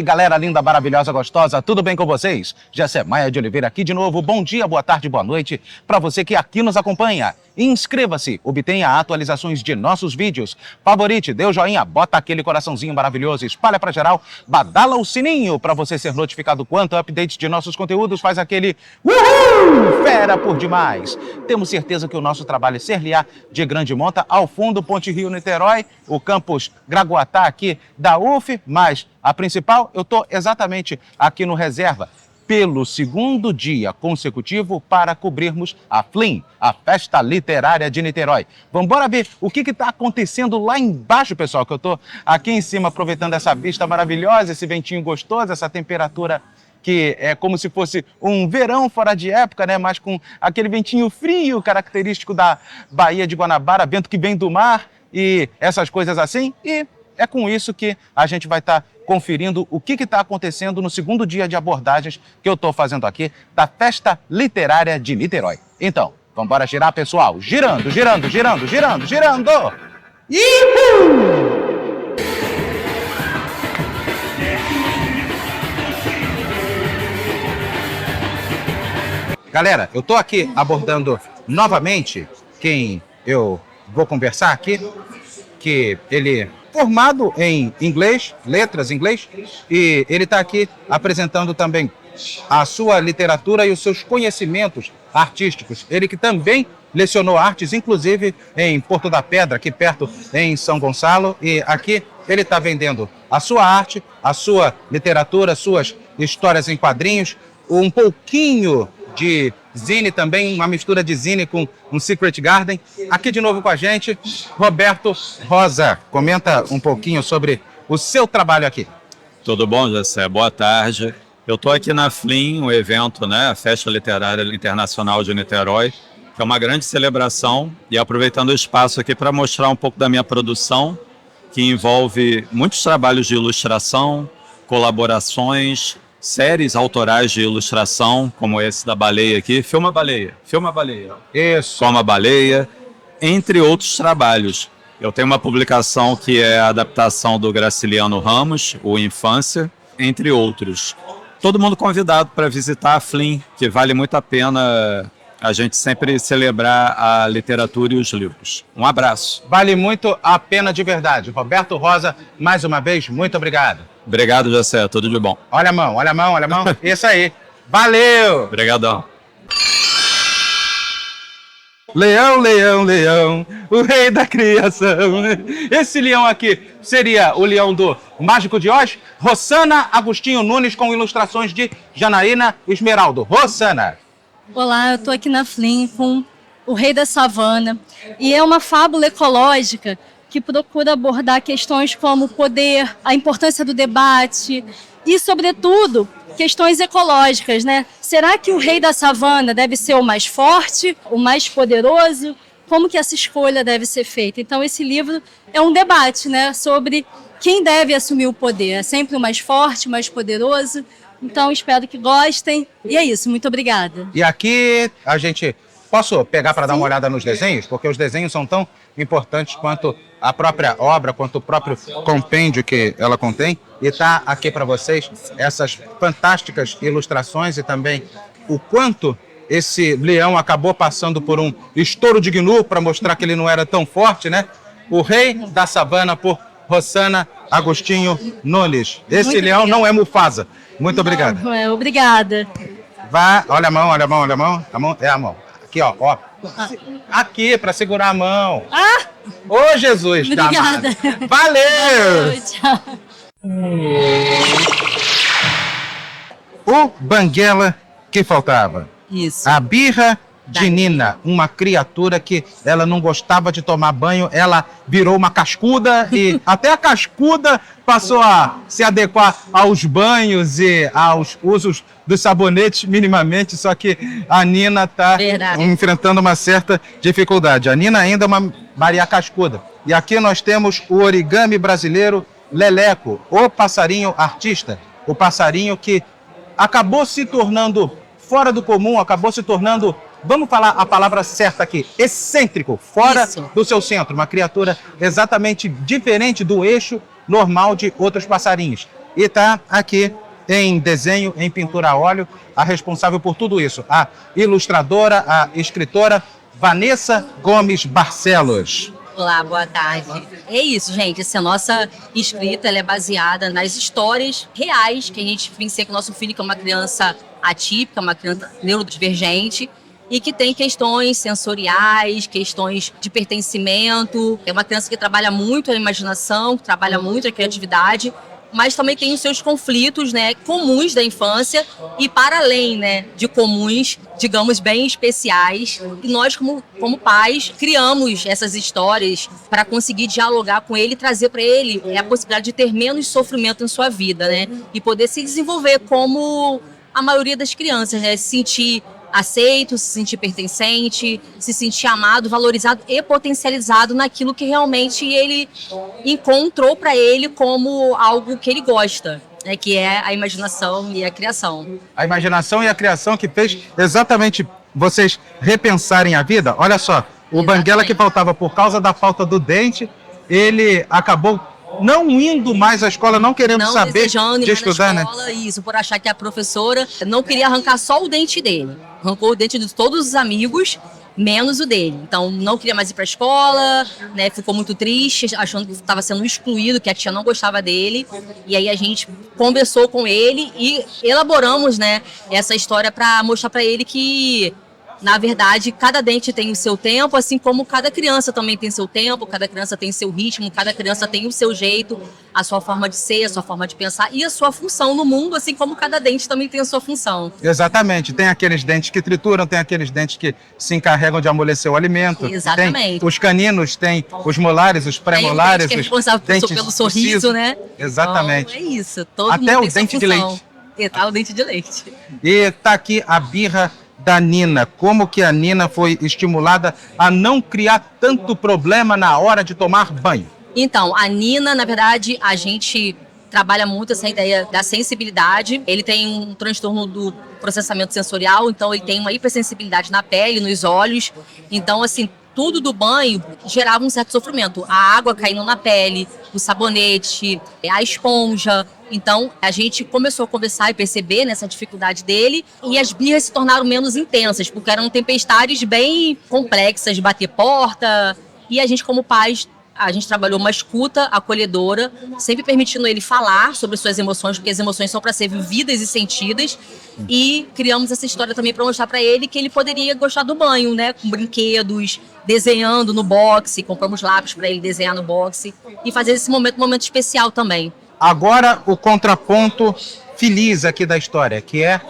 aí, galera linda, maravilhosa, gostosa, tudo bem com vocês? Jessé Maia de Oliveira aqui de novo. Bom dia, boa tarde, boa noite para você que aqui nos acompanha. Inscreva-se, obtenha atualizações de nossos vídeos. Favorite, dê o joinha, bota aquele coraçãozinho maravilhoso, espalha para geral, badala o sininho para você ser notificado quanto updates de nossos conteúdos, faz aquele uhul, fera por demais. Temos certeza que o nosso trabalho é ser-lhe-á de grande monta, ao fundo, Ponte Rio-Niterói, o campus Gragoatá aqui da UF, mas a principal, eu estou exatamente aqui no Reserva, pelo segundo dia consecutivo para cobrirmos a FLIM, a Festa Literária de Niterói. Vamos embora ver o que está acontecendo lá embaixo, pessoal, que eu estou aqui em cima aproveitando essa vista maravilhosa, esse ventinho gostoso, essa temperatura que é como se fosse um verão fora de época, né? Mas com aquele ventinho frio característico da Baía de Guanabara, vento que vem do mar e essas coisas assim. E é com isso que a gente vai estar conferindo o que está acontecendo no segundo dia de abordagens que eu estou fazendo aqui da Festa Literária de Niterói. Então, vamos embora girar, pessoal. Girando, girando, girando, girando, girando. Ihu! Galera, eu estou aqui abordando novamente quem eu vou conversar aqui, que ele formado em inglês, letras em inglês, e ele está aqui apresentando também a sua literatura e os seus conhecimentos artísticos. Ele que também lecionou artes, inclusive em Porto da Pedra, aqui perto em São Gonçalo, e aqui ele está vendendo a sua arte, a sua literatura, suas histórias em quadrinhos, um pouquinho de zine também, uma mistura de zine com um Secret Garden. Aqui de novo com a gente, Roberto Rosa. Comenta um pouquinho sobre o seu trabalho aqui. Tudo bom, Jessé? Boa tarde. Eu estou aqui na FLIM, o evento, né, a Festa Literária Internacional de Niterói, que é uma grande celebração, e aproveitando o espaço aqui para mostrar um pouco da minha produção, que envolve muitos trabalhos de ilustração, colaborações, séries autorais de ilustração, como esse da baleia aqui. Filma a baleia. Filma a baleia. Isso. Como a baleia, entre outros trabalhos. Eu tenho uma publicação que é a adaptação do Graciliano Ramos, o Infância, entre outros. Todo mundo convidado para visitar a FLIM, que vale muito a pena a gente sempre celebrar a literatura e os livros. Um abraço. Vale muito a pena de verdade. Roberto Rosa, mais uma vez, muito obrigado. Obrigado, Jessé. Tudo de bom. Olha a mão, olha a mão, olha a mão. Isso aí. Valeu! Obrigadão. Leão, leão, leão, o rei da criação. Esse leão aqui seria o leão do Mágico de Oz. Rossana Agostinho Nunes com ilustrações de Janaína Esmeraldo. Rossana. Olá, eu estou aqui na FLIM com o Rei da Savana e é uma fábula ecológica que procura abordar questões como o poder, a importância do debate e, sobretudo, questões ecológicas, né? Será que o Rei da Savana deve ser o mais forte, o mais poderoso? Como que essa escolha deve ser feita? Então, esse livro é um debate, né, sobre quem deve assumir o poder. É sempre o mais forte, o mais poderoso? Então, espero que gostem. E é isso, muito obrigada. E aqui a gente... Posso pegar para dar uma olhada nos desenhos? Porque os desenhos são tão importantes quanto a própria obra, quanto o próprio compêndio que ela contém. E está aqui para vocês essas fantásticas ilustrações e também o quanto esse leão acabou passando por um estouro de gnu para mostrar que ele não era tão forte, né? O Rei da Savana, por Rossana Agostinho Nunes. Esse Muito leão obrigada. não é Mufasa. Muito obrigado. Obrigada. Vá, olha a mão, olha a mão, olha a mão. A mão é a mão. Aqui, ó. Aqui, para segurar a mão. Ah! Ô, Jesus! Obrigada. Amado. Valeu! Tchau. O banguela que faltava. Isso. A birra de Nina, uma criatura que ela não gostava de tomar banho, ela virou uma cascuda e até a cascuda passou a se adequar aos banhos e aos usos dos sabonetes minimamente, só que a Nina está enfrentando uma certa dificuldade. A Nina ainda é uma Maria Cascuda. E aqui nós temos o origami brasileiro Leleco, o passarinho artista, o passarinho que acabou se tornando fora do comum, acabou se tornando, vamos falar a palavra certa aqui, excêntrico, fora do seu centro, uma criatura exatamente diferente do eixo normal de outros passarinhos. E está aqui em desenho, em pintura a óleo, a responsável por tudo isso, a ilustradora, a escritora Vanessa Gomes Barcelos. Olá, boa tarde. É isso, gente. Essa nossa escrita ela é baseada nas histórias reais que a gente vivencia com o nosso filho, que é uma criança atípica, uma criança neurodivergente, e que tem questões sensoriais, questões de pertencimento. É uma criança que trabalha muito a imaginação, que trabalha muito a criatividade, mas também tem os seus conflitos, né, comuns da infância e para além, né, de comuns, digamos, bem especiais. E nós, como pais, criamos essas histórias para conseguir dialogar com ele e trazer para ele a possibilidade de ter menos sofrimento em sua vida, né, e poder se desenvolver como a maioria das crianças, né, se sentir aceito, se sentir pertencente, se sentir amado, valorizado e potencializado naquilo que realmente ele encontrou para ele como algo que ele gosta, né, que é a imaginação e a criação. A imaginação e a criação que fez exatamente vocês repensarem a vida. Olha só, o Banguela que faltava por causa da falta do dente, ele acabou não indo mais à escola, não querendo saber de estudar, né? Isso, por achar que a professora não queria arrancar só o dente dele. Arrancou o dente de todos os amigos, menos o dele. Então, não queria mais ir para a escola, né? Ficou muito triste, achando que estava sendo excluído, que a tia não gostava dele. E aí a gente conversou com ele e elaboramos, né, essa história para mostrar para ele que, na verdade, cada dente tem o seu tempo, assim como cada criança também tem seu tempo, cada criança tem seu ritmo, cada criança tem o seu jeito, a sua forma de ser, a sua forma de pensar e a sua função no mundo, assim como cada dente também tem a sua função. Exatamente. Tem aqueles dentes que trituram, tem aqueles dentes que se encarregam de amolecer o alimento. Exatamente. Tem os caninos, tem os molares, os pré-molares. Tem o dente que é responsável pelo sorriso, né? Exatamente. Então, é isso. Todo até mundo o dente de leite. Até o dente de leite. E tá aqui a birra da Nina, como que a Nina foi estimulada a não criar tanto problema na hora de tomar banho? Então, a Nina, na verdade, a gente trabalha muito essa ideia da sensibilidade. Ele tem um transtorno do processamento sensorial, então ele tem uma hipersensibilidade na pele, nos olhos. Então, assim, tudo do banho gerava um certo sofrimento. A água caindo na pele, o sabonete, a esponja. Então, a gente começou a conversar e perceber nessa dificuldade dele e as birras se tornaram menos intensas, porque eram tempestades bem complexas de bater porta. E a gente, como pais, a gente trabalhou uma escuta acolhedora, sempre permitindo ele falar sobre suas emoções, porque as emoções são para ser vividas e sentidas. E criamos essa história também para mostrar para ele que ele poderia gostar do banho, né? Com brinquedos, desenhando no boxe, compramos lápis para ele desenhar no boxe e fazer esse momento um momento especial também. Agora o contraponto feliz aqui da história, que é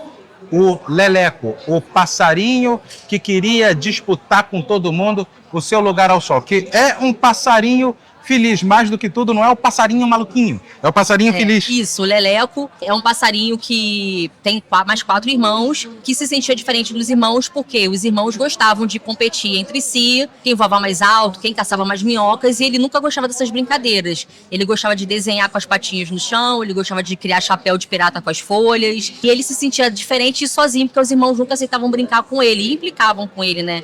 o Leleco, o passarinho que queria disputar com todo mundo o seu lugar ao sol, que é um passarinho feliz, mais do que tudo, não é o passarinho maluquinho, é o passarinho feliz. Isso, o Leleco é um passarinho que tem mais 4 irmãos, que se sentia diferente dos irmãos, porque os irmãos gostavam de competir entre si, quem voava mais alto, quem caçava mais minhocas, e ele nunca gostava dessas brincadeiras. Ele gostava de desenhar com as patinhas no chão, ele gostava de criar chapéu de pirata com as folhas, e ele se sentia diferente e sozinho, porque os irmãos nunca aceitavam brincar com ele, e implicavam com ele, né?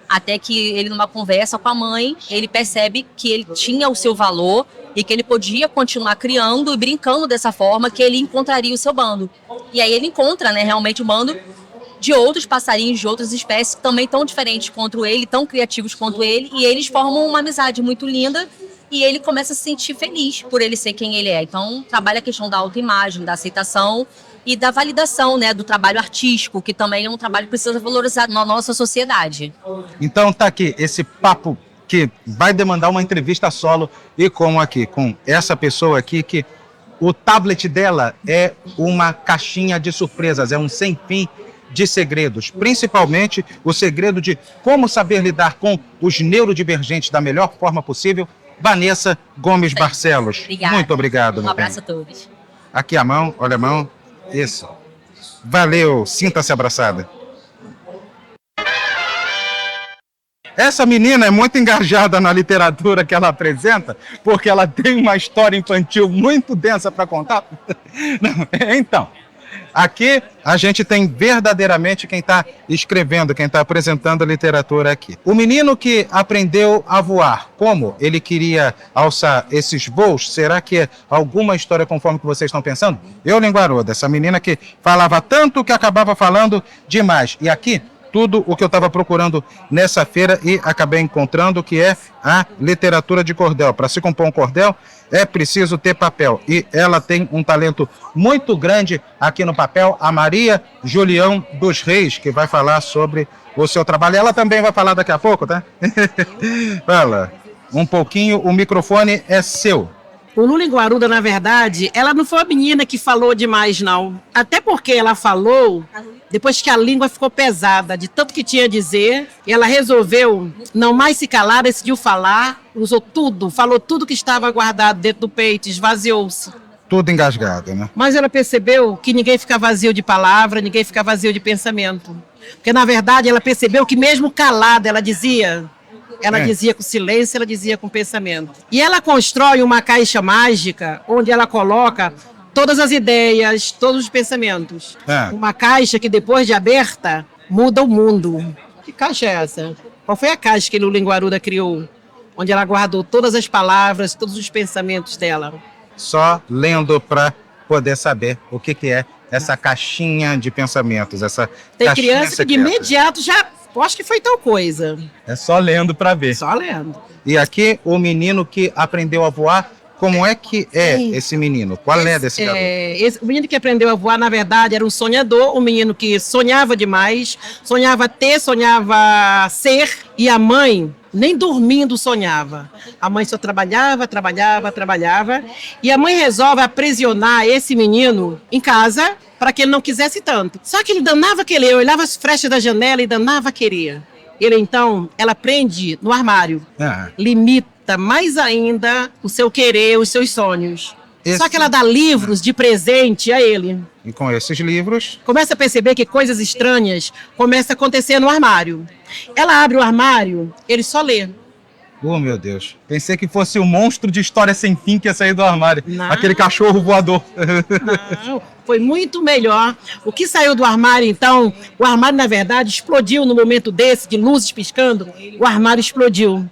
Até que ele, numa conversa com a mãe, ele percebe que ele tinha o seu valor e que ele podia continuar criando e brincando dessa forma, que ele encontraria o seu bando. E aí ele encontra, né, realmente um bando de outros passarinhos, de outras espécies, também tão diferentes quanto ele, tão criativos quanto ele, e eles formam uma amizade muito linda e ele começa a se sentir feliz por ele ser quem ele é. Então, trabalha a questão da autoimagem, da aceitação e da validação, né, do trabalho artístico, que também é um trabalho que precisa ser valorizado na nossa sociedade. Então tá aqui esse papo que vai demandar uma entrevista solo e como aqui, com essa pessoa aqui que o tablet dela é uma caixinha de surpresas, é um sem fim de segredos, principalmente o segredo de como saber lidar com os neurodivergentes da melhor forma possível. Vanessa Gomes Barcelos. Obrigada. Muito obrigado. Um abraço a todos. Aqui a mão, olha a mão. Isso. Valeu, sinta-se abraçada. Essa menina é muito engajada na literatura que ela apresenta, porque ela tem uma história infantil muito densa para contar. Não, então, Aqui a gente tem verdadeiramente quem está escrevendo, quem está apresentando a literatura aqui. O menino que aprendeu a voar, como ele queria alçar esses voos? Será que é alguma história conforme que vocês estão pensando? Eu, Linguaruda, essa menina que falava tanto que acabava falando demais. E aqui, tudo o que eu estava procurando nessa feira e acabei encontrando, que é a literatura de cordel. Para se compor um cordel, é preciso ter papel. E ela tem um talento muito grande aqui no papel, a Maria Julião dos Reis, que vai falar sobre o seu trabalho. Ela também vai falar daqui a pouco, tá? Fala um pouquinho, o microfone é seu. O Lula Linguaruda, na verdade, ela não foi a menina que falou demais, não. Até porque ela falou depois que a língua ficou pesada, de tanto que tinha a dizer, ela resolveu não mais se calar, decidiu falar, usou tudo, falou tudo que estava guardado dentro do peito, esvaziou-se. Tudo engasgado, né? Mas ela percebeu que ninguém fica vazio de palavra, ninguém fica vazio de pensamento. Porque, na verdade, ela percebeu que mesmo calada, ela dizia com silêncio, ela dizia com pensamento. E ela constrói uma caixa mágica onde ela coloca todas as ideias, todos os pensamentos. Uma caixa que, depois de aberta, muda o mundo. Que caixa é essa? Qual foi a caixa que Lula Linguaruda criou? Onde ela guardou todas as palavras, todos os pensamentos dela. Só lendo para poder saber o que é essa caixinha de pensamentos, essa Tem caixinha criança que de secreta. imediato já acho que foi tal coisa. É só lendo para ver. Só lendo. E aqui o menino que aprendeu a voar, como é que é esse menino? Qual é desse garoto? O menino que aprendeu a voar, na verdade, era um sonhador, um menino que sonhava demais, sonhava ter, sonhava ser, e a mãe nem dormindo sonhava. A mãe só trabalhava, e a mãe resolve aprisionar esse menino em casa para que ele não quisesse tanto. Só que ele danava querer, olhava as frechas da janela e danava querer. Ela prende no armário, limita mais ainda o seu querer, os seus sonhos. Só que ela dá livros de presente a ele. E com esses livros... Começa a perceber que coisas estranhas começam a acontecer no armário. Ela abre o armário, ele só lê. Oh, meu Deus. Pensei que fosse o monstro de História Sem Fim que ia sair do armário. Não. Aquele cachorro voador. Não, foi muito melhor. O que saiu do armário, então, o armário, na verdade, explodiu no momento desse, de luzes piscando, o armário explodiu.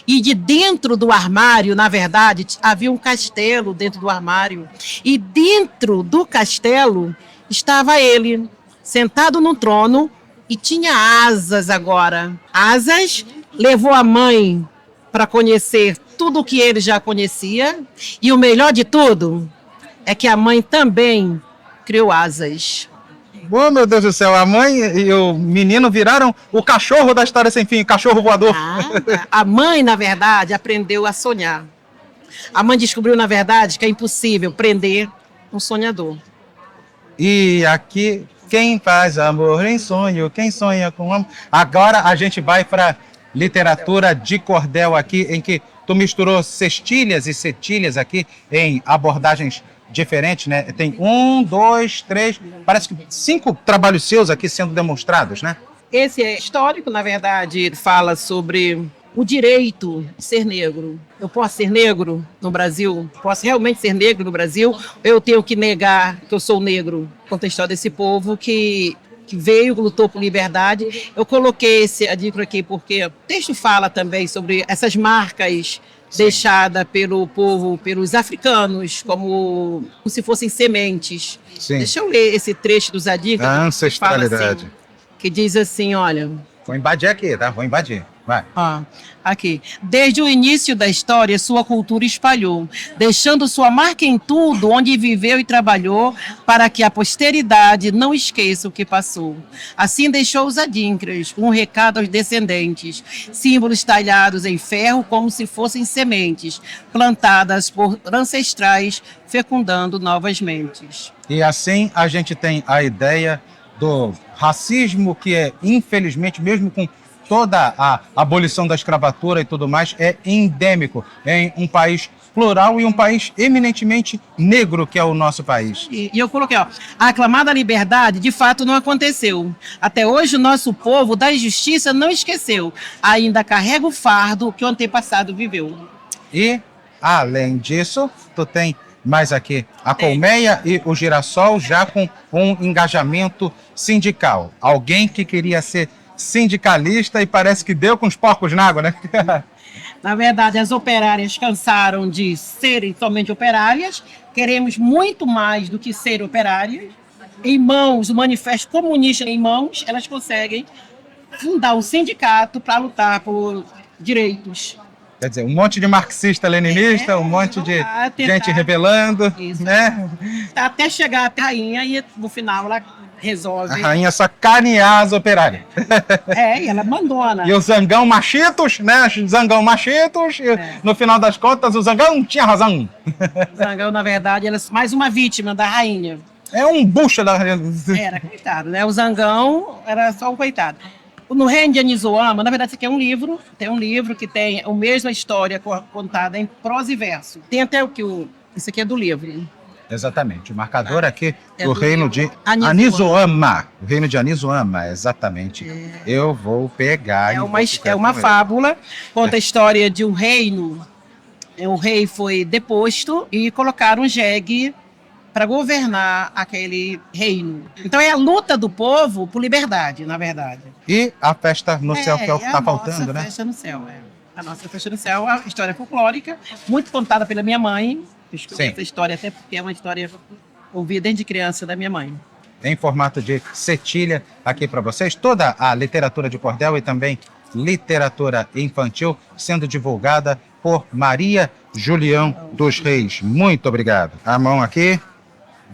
E de dentro do armário, na verdade, havia um castelo dentro do armário. E dentro do castelo estava ele, sentado no trono, e tinha asas agora. Asas, levou a mãe para conhecer tudo o que ele já conhecia. E o melhor de tudo é que a mãe também criou asas. Oh, meu Deus do céu, a mãe e o menino viraram o cachorro da História Sem Fim, o cachorro voador. A mãe, na verdade, aprendeu a sonhar. A mãe descobriu, na verdade, que é impossível prender um sonhador. E aqui, quem faz amor em sonho, quem sonha com amor... Agora a gente vai para literatura de cordel aqui, em que tu misturou cestilhas e cetilhas aqui em abordagens diferentes, né? Tem 1, 2, 3, parece que 5 trabalhos seus aqui sendo demonstrados, né? Esse é histórico, na verdade, fala sobre o direito de ser negro. Eu posso ser negro no Brasil? Posso realmente ser negro no Brasil? Eu tenho que negar que eu sou negro? Conta a história desse povo que veio, lutou por liberdade. Eu coloquei esse dica aqui porque o texto fala também sobre essas marcas deixada pelo povo, pelos africanos, como se fossem sementes. Sim. Deixa eu ler esse trecho do Zadig. A ancestralidade. Que diz assim, olha... Vou invadir aqui, tá? Vou invadir. Vai. Aqui. Desde o início da história, sua cultura espalhou, deixando sua marca em tudo onde viveu e trabalhou, para que a posteridade não esqueça o que passou. Assim deixou os adíncras, um recado aos descendentes, símbolos talhados em ferro como se fossem sementes, plantadas por ancestrais, fecundando novas mentes. E assim a gente tem a ideia do racismo que é, infelizmente, mesmo com toda a abolição da escravatura e tudo mais, é endêmico em um país plural e um país eminentemente negro, que é o nosso país. E eu coloquei, a aclamada liberdade de fato não aconteceu. Até hoje o nosso povo da injustiça não esqueceu. Ainda carrega o fardo que o antepassado viveu. E, além disso, tu tem Mas aqui, a colmeia e o girassol já com um engajamento sindical. Alguém que queria ser sindicalista e parece que deu com os porcos na água, né? Na verdade, as operárias cansaram de serem somente operárias. Queremos muito mais do que ser operárias. Em mãos, o Manifesto Comunista em mãos, elas conseguem fundar um sindicato para lutar por direitos. Quer dizer, um monte de marxista-leninista, um monte de gente rebelando, Isso. né? Até chegar até a rainha e no final ela resolve. A rainha sacanear as operárias. E ela abandona. E o Zangão Machitos, né? Zangão Machitos, e no final das contas o Zangão tinha razão. Zangão, na verdade, ela é mais uma vítima da rainha. É um bucha da... Era, coitado, né? O Zangão era só um coitado. No Reino de Anisoama, na verdade, isso aqui é um livro. Tem um livro que tem a mesma história contada em prosa e verso. Tem até isso aqui é do livro. Exatamente, o marcador aqui É do do reino de Anisoama. O reino de Anisoama, exatamente. Eu vou pegar. É uma fábula, conta a história de um reino. O rei foi deposto e colocaram um jegue para governar aquele reino. Então é a luta do povo por liberdade, na verdade. E a festa no céu, que é o que está faltando, né? A festa no céu, A nossa festa no céu é uma história folclórica, muito contada pela minha mãe. Sim. Essa história, até porque é uma história ouvida desde criança da minha mãe. Em formato de cetilha aqui para vocês. Toda a literatura de cordel e também literatura infantil sendo divulgada por Maria Julião dos Reis. Muito obrigado. A mão aqui.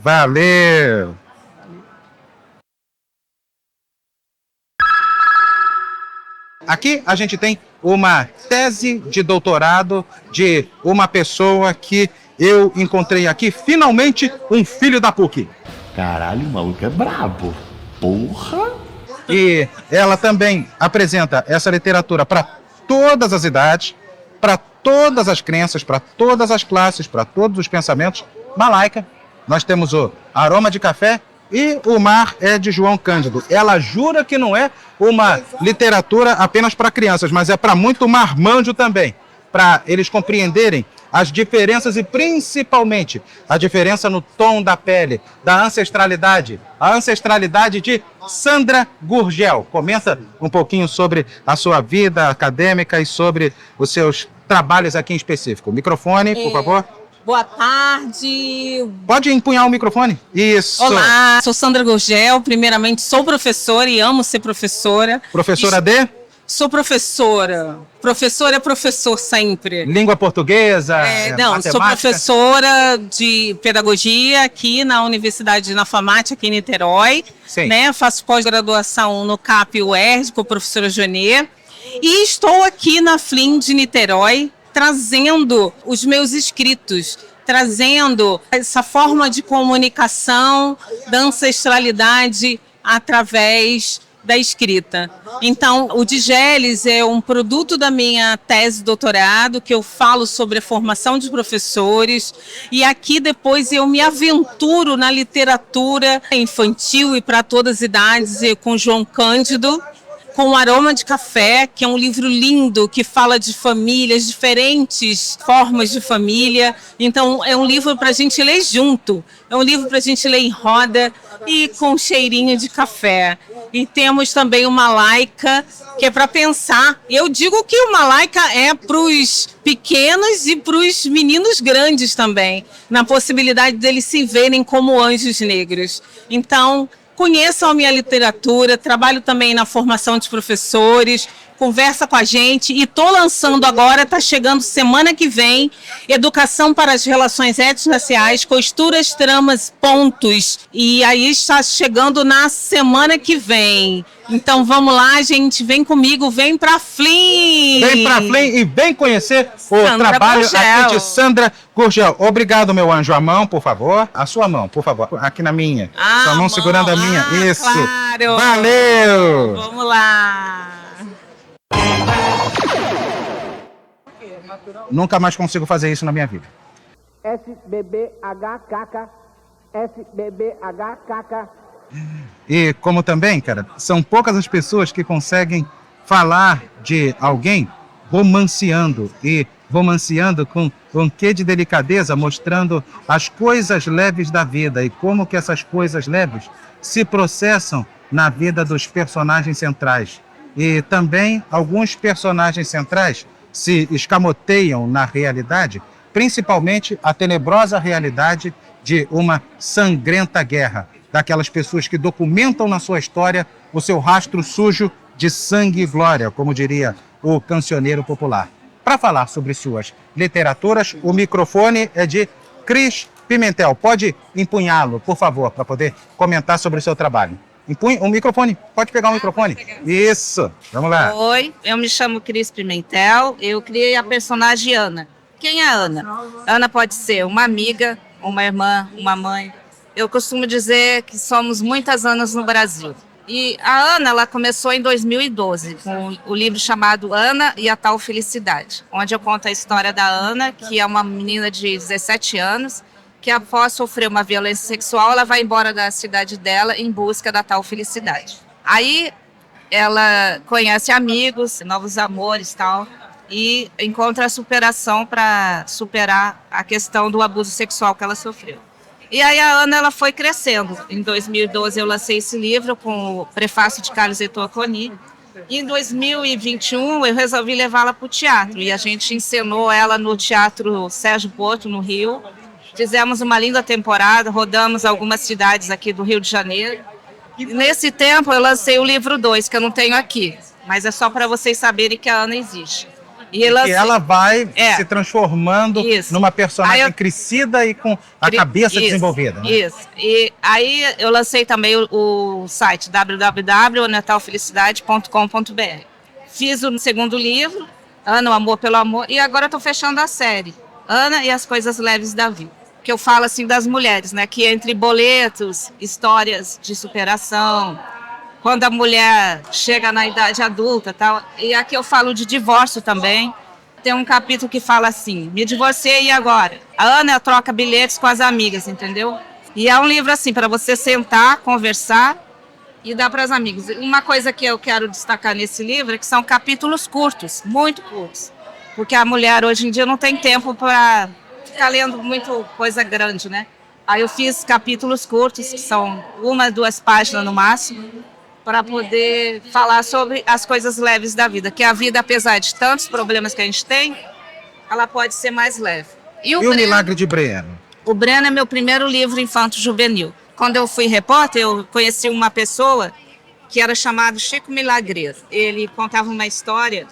Valeu! Aqui a gente tem uma tese de doutorado de uma pessoa que eu encontrei aqui, finalmente um filho da PUC. Caralho, o maluco é brabo. Porra! E ela também apresenta essa literatura para todas as idades, para todas as crenças, para todas as classes, para todos os pensamentos. Malaika. Nós temos o Aroma de Café e O Mar é de João Cândido. Ela jura que não é uma literatura apenas para crianças, mas é para muito marmanjo também, para eles compreenderem as diferenças e principalmente a diferença no tom da pele, da ancestralidade, a ancestralidade de Sandra Gurgel. Comenta um pouquinho sobre a sua vida acadêmica e sobre os seus trabalhos aqui em específico. Microfone, por favor. Boa tarde. Pode empunhar o microfone? Isso. Olá, sou Sandra Gurgel. Primeiramente, sou professora e amo ser professora. Professora de? Sou professora. Professor é professor sempre. Língua portuguesa? Não, matemática? sou professora de pedagogia aqui na Universidade na FAMAT, aqui em Niterói. Sim. Né? Faço pós-graduação no CAP UERJ com a professora Jonê. E estou aqui na FLIM de Niterói, trazendo os meus escritos, trazendo essa forma de comunicação da ancestralidade através da escrita. Então, o Digeles é um produto da minha tese de doutorado, que eu falo sobre a formação de professores, e aqui depois eu me aventuro na literatura infantil e para todas as idades, com João Cândido, com O Aroma de Café, que é um livro lindo, que fala de famílias, diferentes formas de família. Então, é um livro para a gente ler junto. É um livro para a gente ler em roda e com cheirinho de café. E temos também o Malaika, que é para pensar. Eu digo que o Malaika é para os pequenos e para os meninos grandes também, na possibilidade deles se verem como anjos negros. Então, conheçam a minha literatura, trabalho também na formação de professores, conversa com a gente e estou lançando agora, está chegando semana que vem, Educação para as Relações Étnico-Raciais, Costuras, Tramas, Pontos. E aí está chegando na semana que vem. Então vamos lá, gente, vem comigo, vem para FLIM! Vem para FLIM e vem conhecer o Sandra trabalho Gurgel. aqui de Sandra Gurgel. Obrigado, meu anjo. A mão, por favor. A sua mão, por favor. Aqui na minha. Sua mão segurando a minha. Isso. Claro. Valeu! Vamos lá! Nunca mais consigo fazer isso na minha vida. SBBHKK, SBBHKK. E como também, cara, são poucas as pessoas que conseguem falar de alguém romanceando e romanceando com um quê de delicadeza, mostrando as coisas leves da vida e como que essas coisas leves se processam na vida dos personagens centrais. E também alguns personagens centrais se escamoteiam na realidade, principalmente a tenebrosa realidade de uma sangrenta guerra, daquelas pessoas que documentam na sua história o seu rastro sujo de sangue e glória, como diria o cancioneiro popular. Para falar sobre suas literaturas, o microfone é de Cris Pimentel. Pode empunhá-lo, por favor, para poder comentar sobre o seu trabalho. Empunhe o microfone. Pode pegar o microfone. Isso. Vamos lá. Oi, eu me chamo Cris Pimentel. Eu criei a personagem Ana. Quem é a Ana? Ana pode ser uma amiga, uma irmã, uma mãe. Eu costumo dizer que somos muitas Anas no Brasil. E a Ana, ela começou em 2012, com o livro chamado Ana e a Tal Felicidade, onde eu conto a história da Ana, que é uma menina de 17 anos, que após sofrer uma violência sexual, ela vai embora da cidade dela em busca da tal felicidade. Aí ela conhece amigos, novos amores e tal, e encontra a superação para superar a questão do abuso sexual que ela sofreu. E aí a Ana, ela foi crescendo. Em 2012 eu lancei esse livro com o prefácio de Carlos Heitor Coni. E em 2021 eu resolvi levá-la para o teatro. E a gente encenou ela no Teatro Sérgio Porto, no Rio. Fizemos uma linda temporada, rodamos algumas cidades aqui do Rio de Janeiro. E nesse tempo eu lancei o livro 2, que eu não tenho aqui. Mas é só para vocês saberem que a Ana existe. E ela vai se transformando Isso. numa personagem Aí crescida e com a cabeça desenvolvida. Né? Isso. E aí eu lancei também o site www.natalfelicidade.com.br. Fiz o segundo livro, Ana, o Amor pelo Amor, e agora estou fechando a série, Ana e as Coisas Leves da Vida. Que eu falo assim das mulheres, né? Que entre boletos, histórias de superação, quando a mulher chega na idade adulta, tal. E aqui eu falo de divórcio também. Tem um capítulo que fala assim: me divorciei e agora? A Ana troca bilhetes com as amigas, entendeu? E é um livro assim para você sentar, conversar e dar para as amigas. Uma coisa que eu quero destacar nesse livro é que são capítulos curtos, muito curtos, porque a mulher hoje em dia não tem tempo para ficar lendo muito coisa grande, né? Aí eu fiz capítulos curtos, que são 1, 2 páginas no máximo, para poder falar sobre as coisas leves da vida, que a vida, apesar de tantos problemas que a gente tem, ela pode ser mais leve. E o Milagre de Breno? O Breno é meu primeiro livro infanto-juvenil. Quando eu fui repórter, eu conheci uma pessoa que era chamado Chico Milagreiro. Ele contava uma história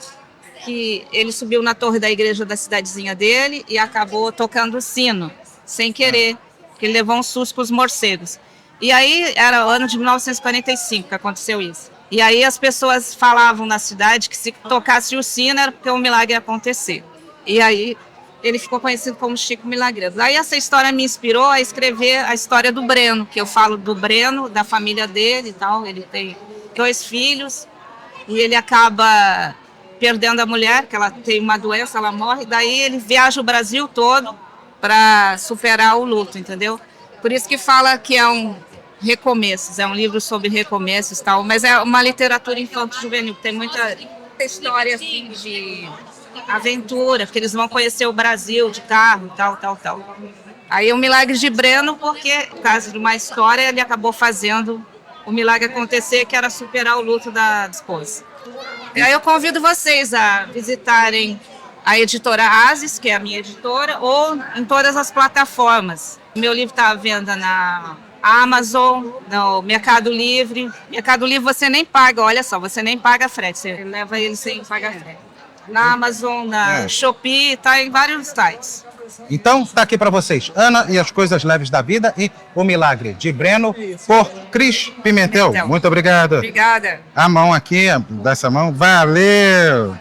que ele subiu na torre da igreja da cidadezinha dele e acabou tocando o sino, sem querer, porque ele levou um susto com os morcegos. E aí, era o ano de 1945 que aconteceu isso. E aí as pessoas falavam na cidade que se tocasse o sino era porque o milagre ia acontecer. E aí ele ficou conhecido como Chico Milagreiro. Aí essa história me inspirou a escrever a história do Breno, que eu falo do Breno, da família dele e tal. Ele tem 2 filhos e ele acaba perdendo a mulher, que ela tem uma doença, ela morre. Daí ele viaja o Brasil todo para superar o luto, entendeu? Por isso que fala que é um recomeços, é um livro sobre recomeços e tal, mas é uma literatura infanto-juvenil, tem muita história assim de aventura, porque eles vão conhecer o Brasil de carro, tal. Aí o Milagre de Breno, porque, por causa de uma história, ele acabou fazendo o milagre acontecer, que era superar o luto da esposa. E aí eu convido vocês a visitarem a editora Asis, que é a minha editora, ou em todas as plataformas. Meu livro está à venda na Amazon, no Mercado Livre. Mercado Livre você nem paga, olha só, você nem paga frete, você leva ele sem pagar frete. Na Amazon, na Shopee, está em vários sites. Então, está aqui para vocês, Ana e as Coisas Leves da Vida e O Milagre de Breno, por Cris Pimentel. Muito obrigado. Obrigada. A mão aqui, dessa mão, valeu!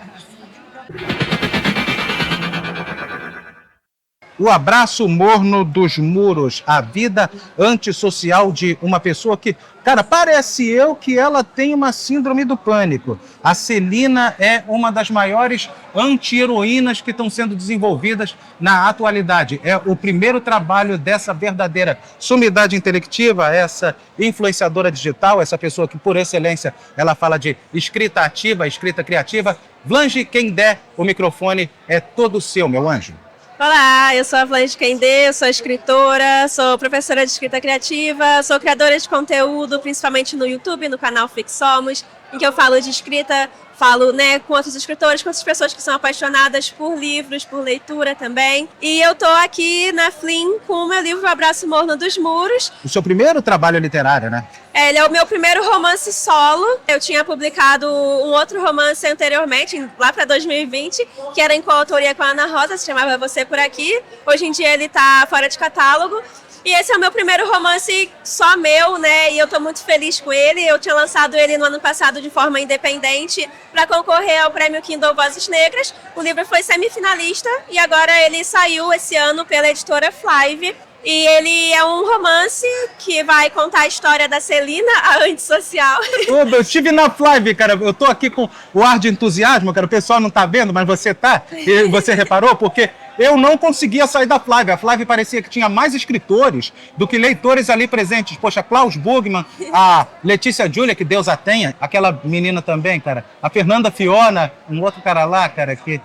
O Abraço Morno dos Muros, a vida antissocial de uma pessoa que, cara, parece eu que ela tem uma síndrome do pânico. A Celina é uma das maiores anti-heroínas que estão sendo desenvolvidas na atualidade. É o primeiro trabalho dessa verdadeira sumidade intelectiva, essa influenciadora digital, essa pessoa que, por excelência, ela fala de escrita ativa, escrita criativa. Blanche Kendé, o microfone é todo seu, meu anjo. Olá, eu sou a Blanche Kendé, eu sou escritora, sou professora de escrita criativa, sou criadora de conteúdo, principalmente no YouTube, no canal Flixomos, em que eu falo de escrita, falo, né, com outros escritores, com outras pessoas que são apaixonadas por livros, por leitura também. E eu tô aqui na Flim com o meu livro Abraço Morno dos Muros. O seu primeiro trabalho literário, né? Ele é o meu primeiro romance solo. Eu tinha publicado um outro romance anteriormente, lá para 2020, que era em coautoria com a Ana Rosa, se chamava Você Por Aqui. Hoje em dia ele está fora de catálogo. E esse é o meu primeiro romance só meu, né? E eu tô muito feliz com ele. Eu tinha lançado ele no ano passado de forma independente para concorrer ao Prêmio Kindle Vozes Negras. O livro foi semifinalista e agora ele saiu esse ano pela editora Flive. E ele é um romance que vai contar a história da Celina, a antissocial. Eu estive na Flive, cara. Eu tô aqui com o ar de entusiasmo, cara. O pessoal não tá vendo, mas você tá. E você reparou? Porque eu não conseguia sair da Flive. A Flive parecia que tinha mais escritores do que leitores ali presentes. Poxa, Klaus Bugman, a Letícia Júlia, que Deus a tenha. Aquela menina também, cara. A Fernanda Fiona, um outro cara lá, cara, que...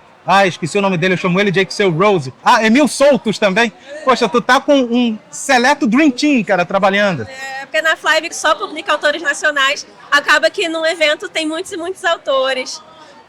esqueci o nome dele, eu chamo ele de Axel Rose. Emil Soltos também. Poxa, tu tá com um seleto Dream Team, cara, trabalhando. Porque na Flive só publica autores nacionais, acaba que num evento tem muitos e muitos autores.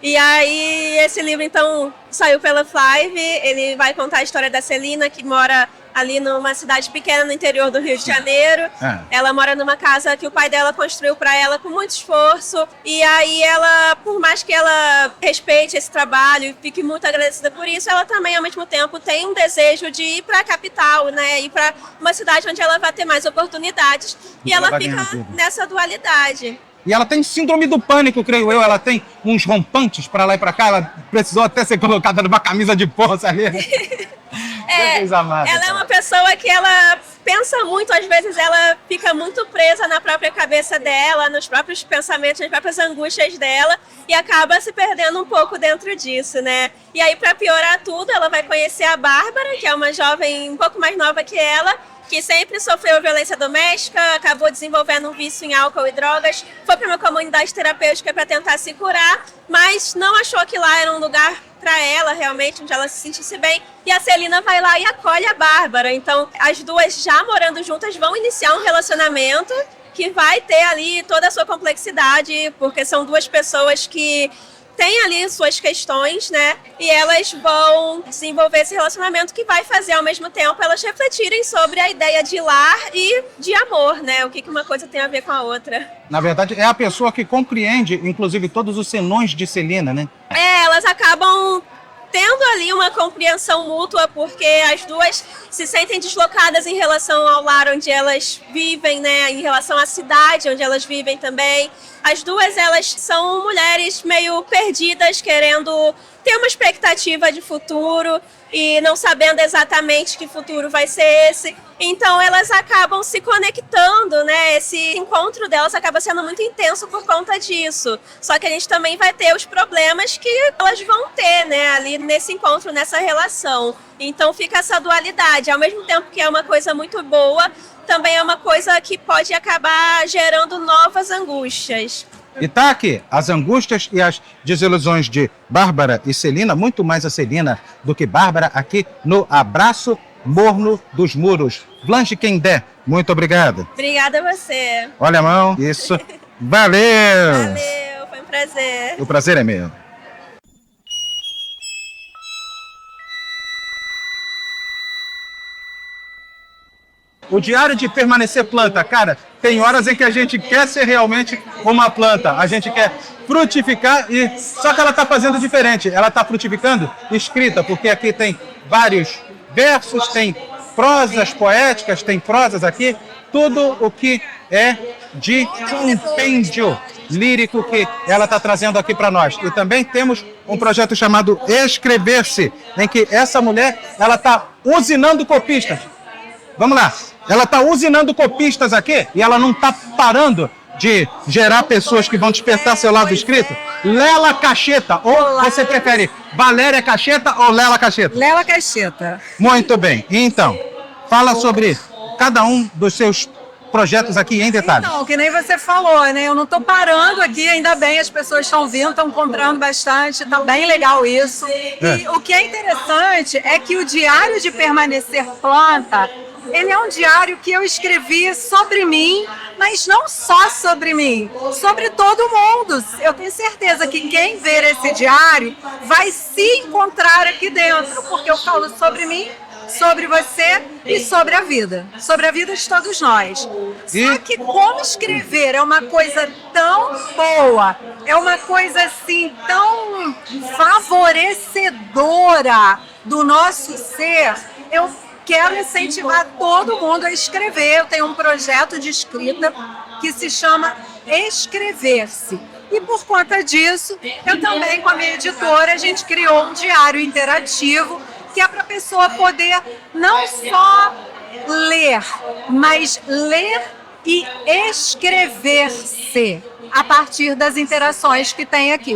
E aí esse livro, então, saiu pela Flive, ele vai contar a história da Celina, que mora ali numa cidade pequena no interior do Rio de Janeiro. Ela mora numa casa que o pai dela construiu para ela com muito esforço. E aí ela, por mais que ela respeite esse trabalho e fique muito agradecida por isso, ela também, ao mesmo tempo, tem um desejo de ir para a capital, né? Ir para uma cidade onde ela vai ter mais oportunidades. E ela fica nessa dualidade. E ela tem síndrome do pânico, creio eu. Ela tem uns rompantes para lá e para cá. Ela precisou até ser colocada numa camisa de força ali. Ela é uma pessoa que ela pensa muito, às vezes ela fica muito presa na própria cabeça dela, nos próprios pensamentos, nas próprias angústias dela e acaba se perdendo um pouco dentro disso, né? E aí, para piorar tudo, ela vai conhecer a Bárbara, que é uma jovem um pouco mais nova que ela, que sempre sofreu violência doméstica, acabou desenvolvendo um vício em álcool e drogas, foi para uma comunidade terapêutica para tentar se curar, mas não achou que lá era um lugar para ela, realmente, onde ela se sentisse bem. E a Celina vai lá e acolhe a Bárbara. Então, as duas, já morando juntas, vão iniciar um relacionamento que vai ter ali toda a sua complexidade, porque são duas pessoas que têm ali suas questões, né? E elas vão desenvolver esse relacionamento que vai fazer, ao mesmo tempo, elas refletirem sobre a ideia de lar e de amor, né? O que uma coisa tem a ver com a outra. Na verdade, é a pessoa que compreende, inclusive, todos os senões de Celina, né? Elas acabam tendo ali uma compreensão mútua, porque as duas se sentem deslocadas em relação ao lar onde elas vivem, né? Em relação à cidade onde elas vivem também. As duas, elas são mulheres meio perdidas, querendo ter uma expectativa de futuro e não sabendo exatamente que futuro vai ser esse. Então, elas acabam se conectando, né? Esse encontro delas acaba sendo muito intenso por conta disso. Só que a gente também vai ter os problemas que elas vão ter, né? Ali nesse encontro, nessa relação. Então, fica essa dualidade. Ao mesmo tempo que é uma coisa muito boa, também é uma coisa que pode acabar gerando novas angústias. E tá aqui, as angústias e as desilusões de Bárbara e Celina, muito mais a Celina do que Bárbara, aqui no Abraço Morno dos Muros. Blanche Kendé, muito obrigado. Obrigada a você. Olha a mão, isso. Valeu! Valeu, foi um prazer. O prazer é meu. O diário de permanecer planta, cara, tem horas em que a gente quer ser realmente uma planta, a gente quer frutificar e só que ela está fazendo diferente, ela está frutificando escrita, porque aqui tem vários versos, tem prosas poéticas, tem prosas aqui, tudo o que é de compêndio lírico que ela está trazendo aqui para nós. E também temos um projeto chamado Escrever-se, em que essa mulher ela está usinando copistas. Vamos lá. Ela está usinando copistas aqui e ela não está parando de gerar pessoas que vão despertar seu lado escrito. Lela Cacheta, ou você prefere Valéria Cacheta ou Lela Cacheta? Lela Cacheta. Muito bem. Então, fala sobre cada um dos seus projetos aqui em detalhes. Então, que nem você falou, né? Eu não estou parando aqui, ainda bem, as pessoas estão vindo, estão comprando bastante, tá bem legal isso. E o que é interessante é que o Diário de Permanecer Planta, ele é um diário que eu escrevi sobre mim, mas não só sobre mim, sobre todo mundo. Eu tenho certeza que quem ver esse diário vai se encontrar aqui dentro, porque eu falo sobre mim, sobre você e sobre a vida de todos nós. Só que como escrever é uma coisa tão boa, é uma coisa assim tão favorecedora do nosso ser, eu quero incentivar todo mundo a escrever. Eu tenho um projeto de escrita que se chama Escrever-se. E por conta disso, eu também, com a minha editora, a gente criou um diário interativo que é para a pessoa poder não só ler, mas ler e escrever-se a partir das interações que tem aqui.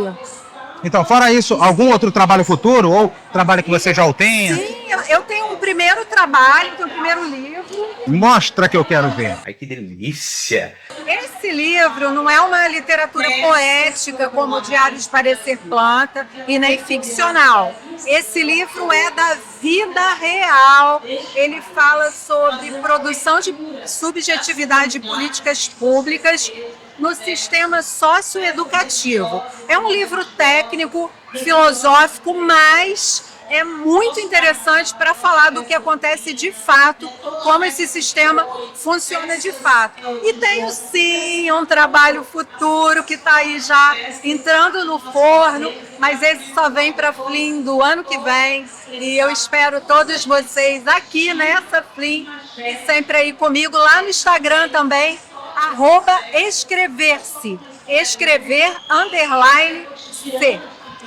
Então, fora isso, algum outro trabalho futuro ou trabalho que você já o tenha? Sim, eu tenho um primeiro trabalho, tenho um primeiro livro. Mostra que eu quero ver. Ai, que delícia! Esse livro não é uma literatura poética como o Diário de Permanecer Planta e nem ficcional. Esse livro é da vida real. Ele fala sobre produção de subjetividade de políticas públicas no sistema socioeducativo. É um livro técnico, filosófico, mas é muito interessante para falar do que acontece de fato, como esse sistema funciona de fato. E tenho sim um trabalho futuro que está aí já entrando no forno, mas esse só vem para a Flim do ano que vem. E eu espero todos vocês aqui nessa Flim e sempre aí comigo lá no Instagram também, @escrever-se, escrever_C.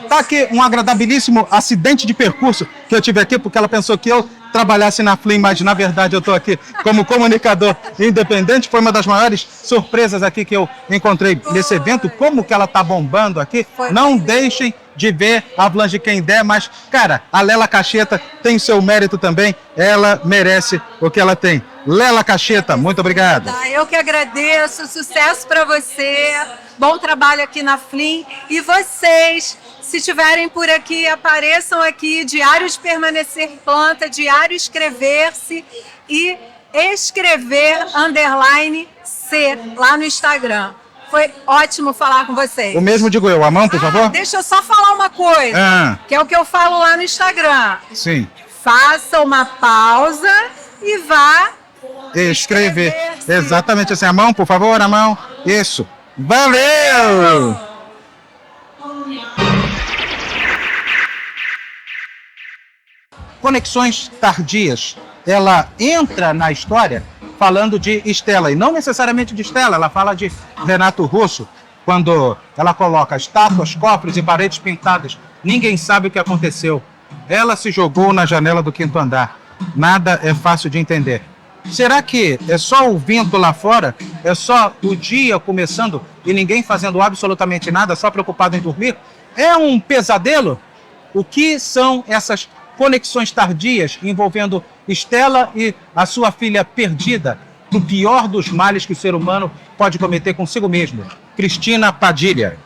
Tá aqui um agradabilíssimo acidente de percurso que eu tive aqui, porque ela pensou que eu trabalhasse na Flim, mas na verdade eu estou aqui como comunicador independente. Foi uma das maiores surpresas aqui que eu encontrei nesse evento, como que ela tá bombando aqui. Não deixem de ver a Blanche quem der, mas, cara, a Lela Cacheta tem seu mérito também, ela merece o que ela tem. Lela Cacheta, muito obrigado. Eu que agradeço, sucesso para você, bom trabalho aqui na Flim. E vocês, se estiverem por aqui, apareçam aqui, Diário de Permanecer Planta, Diário Escrever-se e escrever_C lá no Instagram. Foi ótimo falar com vocês. O mesmo digo eu, a mão, por favor. Deixa eu só falar uma coisa, que é o que eu falo lá no Instagram. Sim. Faça uma pausa e vá Escrever. Exatamente assim. A mão, por favor, a mão. Isso. Valeu! Conexões Tardias. Ela entra na história falando de Estela, e não necessariamente de Estela, ela fala de Renato Russo, quando ela coloca estátuas, cofres e paredes pintadas. Ninguém sabe o que aconteceu. Ela se jogou na janela do 5º andar. Nada é fácil de entender. Será que é só o vento lá fora? É só o dia começando e ninguém fazendo absolutamente nada, só preocupado em dormir? É um pesadelo? O que são essas conexões tardias envolvendo Estela e a sua filha perdida, no pior dos males que o ser humano pode cometer consigo mesmo? Cristina Padilha.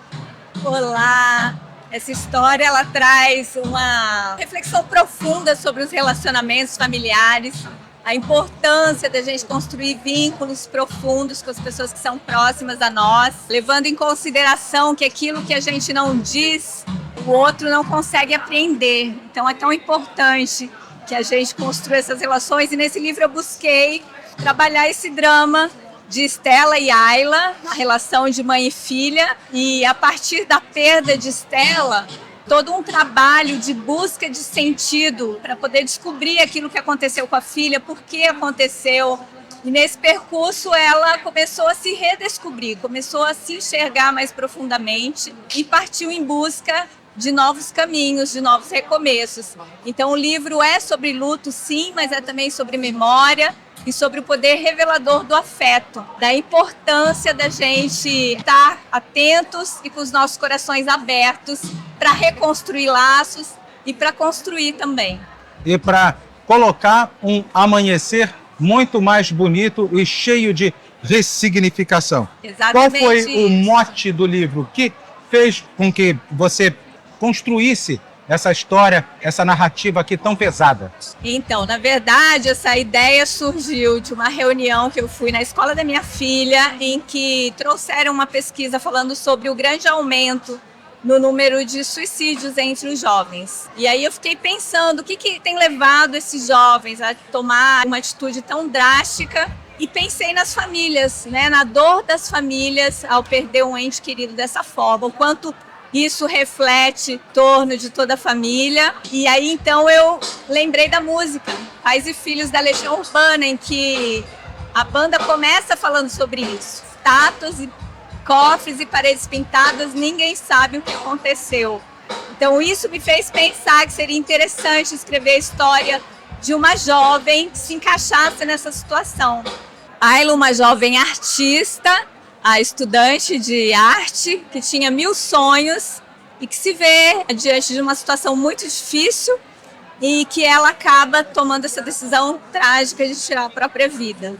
Olá! Essa história ela traz uma reflexão profunda sobre os relacionamentos familiares, a importância da gente construir vínculos profundos com as pessoas que são próximas a nós, levando em consideração que aquilo que a gente não diz, o outro não consegue apreender. Então é tão importante que a gente construa essas relações, e nesse livro eu busquei trabalhar esse drama de Estela e Ayla, a relação de mãe e filha, e a partir da perda de Estela, todo um trabalho de busca de sentido para poder descobrir aquilo que aconteceu com a filha, por que aconteceu, E nesse percurso ela começou a se redescobrir, começou a se enxergar mais profundamente e partiu em busca de novos caminhos, de novos recomeços. Então o livro é sobre luto, sim, mas é também sobre memória e sobre o poder revelador do afeto, da importância da gente estar atentos e com os nossos corações abertos para reconstruir laços e para construir também. E para colocar um amanhecer muito mais bonito e cheio de ressignificação. Exatamente. Qual foi o mote do livro que fez com que você construísse essa história, essa narrativa aqui tão pesada? Então, na verdade, essa ideia surgiu de uma reunião que eu fui na escola da minha filha, em que trouxeram uma pesquisa falando sobre o grande aumento no número de suicídios entre os jovens. E aí eu fiquei pensando o que tem levado esses jovens a tomar uma atitude tão drástica, e pensei nas famílias, né, na dor das famílias ao perder um ente querido dessa forma, o quanto isso reflete em torno de toda a família. E aí então eu lembrei da música Pais e Filhos da Legião Urbana, em que a banda começa falando sobre isso. Estátuas e cofres e paredes pintadas, ninguém sabe o que aconteceu. Então isso me fez pensar que seria interessante escrever a história de uma jovem que se encaixasse nessa situação. Ayla, uma jovem artista, a estudante de arte, que tinha 1000 sonhos e que se vê diante de uma situação muito difícil e que ela acaba tomando essa decisão trágica de tirar a própria vida.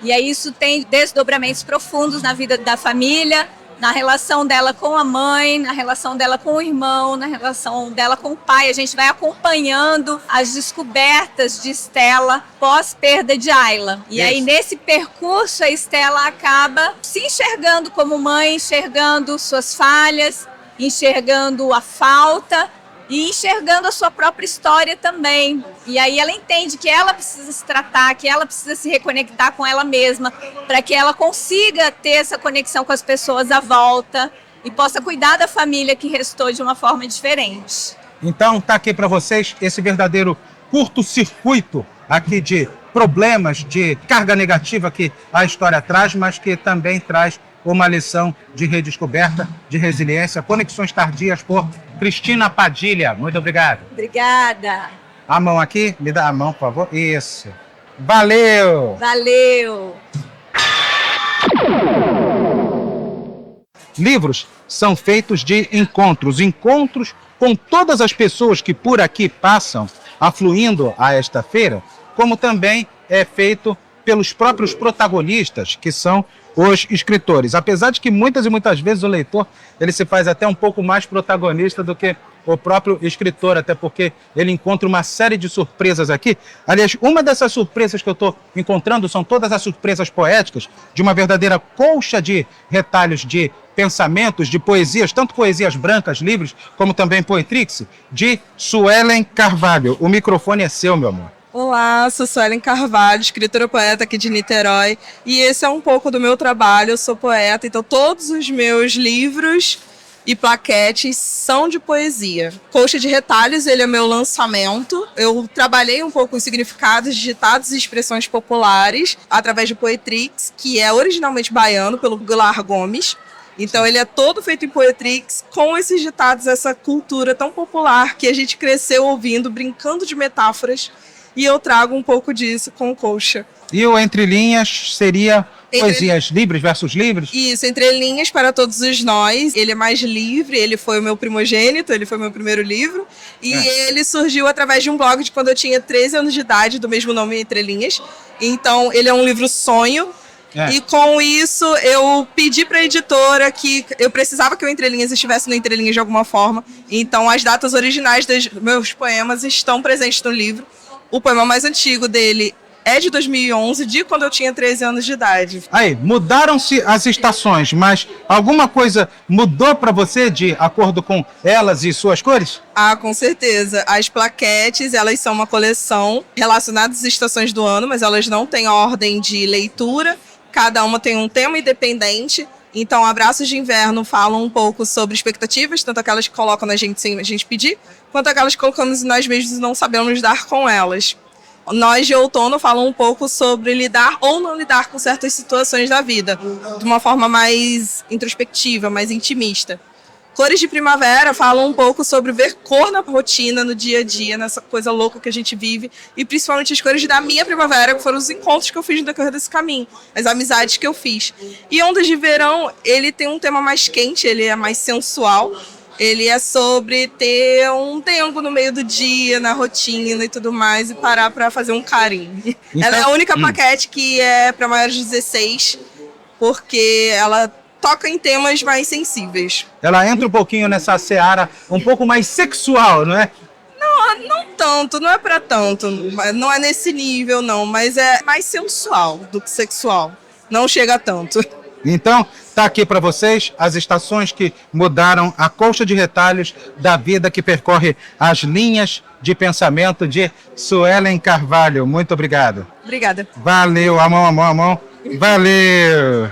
E aí isso tem desdobramentos profundos na vida da família, na relação dela com a mãe, na relação dela com o irmão, na relação dela com o pai. A gente vai acompanhando as descobertas de Stella pós-perda de Ayla. E aí, nesse percurso, a Stella acaba se enxergando como mãe, enxergando suas falhas, enxergando a falta e enxergando a sua própria história também. E aí ela entende que ela precisa se tratar, que ela precisa se reconectar com ela mesma, para que ela consiga ter essa conexão com as pessoas à volta e possa cuidar da família que restou de uma forma diferente. Então tá aqui para vocês esse verdadeiro curto-circuito aqui de problemas, de carga negativa que a história traz, mas que também traz uma lição de redescoberta, de resiliência. Conexões Tardias por Cristina Padilha. Muito obrigado. Obrigada. A mão aqui, me dá a mão, por favor. Isso. Valeu! Valeu! Livros são feitos de encontros com todas as pessoas que por aqui passam, afluindo a esta feira, como também é feito pelos próprios protagonistas, que são os escritores. Apesar de que muitas e muitas vezes o leitor ele se faz até um pouco mais protagonista do que o próprio escritor, até porque ele encontra uma série de surpresas aqui. Aliás, uma dessas surpresas que eu estou encontrando são todas as surpresas poéticas, de uma verdadeira colcha de retalhos de pensamentos, de poesias, tanto poesias brancas, livres, como também poetrix, de Suelen Carvalho. O microfone é seu, meu amor. Olá, sou Suelen Carvalho, escritora poeta aqui de Niterói, e esse é um pouco do meu trabalho. Eu sou poeta, então todos os meus livros e plaquetes são de poesia. Colcha de Retalhos, ele é meu lançamento. Eu trabalhei um pouco os significados, ditados e expressões populares através de Poetrix, que é originalmente baiano, pelo Gular Gomes. Então ele é todo feito em Poetrix, com esses ditados, essa cultura tão popular que a gente cresceu ouvindo, brincando de metáforas. E eu trago um pouco disso com o Colcha. E o Entre Linhas seria poesias livres versus livres? Isso, Entre Linhas para Todos os Nós. Ele é mais livre, ele foi o meu primogênito, ele foi o meu primeiro livro. E ele surgiu através de um blog de quando eu tinha 13 anos de idade, do mesmo nome, Entre Linhas. Então, ele é um livro sonho. E com isso, eu pedi para a editora que eu precisava que o Entre Linhas estivesse no Entre Linhas de alguma forma. Então, as datas originais dos meus poemas estão presentes no livro. O poema mais antigo dele é de 2011, de quando eu tinha 13 anos de idade. Aí, mudaram-se as estações, mas alguma coisa mudou para você de acordo com elas e suas cores? Ah, com certeza. As plaquetes, elas são uma coleção relacionada às estações do ano, mas elas não têm ordem de leitura. Cada uma tem um tema independente. Então, Abraços de Inverno falam um pouco sobre expectativas, tanto aquelas que colocam na gente sem a gente pedir, quanto aquelas que colocamos em nós mesmos e não sabemos dar com elas. Nós de Outono falam um pouco sobre lidar ou não lidar com certas situações da vida, de uma forma mais introspectiva, mais intimista. Cores de Primavera falam um pouco sobre ver cor na rotina, no dia a dia, nessa coisa louca que a gente vive, e principalmente as cores da minha primavera, que foram os encontros que eu fiz no decorrer desse caminho, as amizades que eu fiz. E Ondas de Verão, ele tem um tema mais quente, ele é mais sensual, ele é sobre ter um tempo no meio do dia, na rotina e tudo mais, e parar para fazer um carinho. Então, ela é a única paquete que é para maiores de 16, porque ela toca em temas mais sensíveis. Ela entra um pouquinho nessa seara um pouco mais sexual, não é? Não tanto, não é pra tanto, não é nesse nível não, mas é mais sensual do que sexual, não chega a tanto. Então, tá aqui para vocês as estações que mudaram a colcha de retalhos da vida que percorre as linhas de pensamento de Suelen Carvalho. Muito obrigado. Obrigada. Valeu, a mão. Valeu.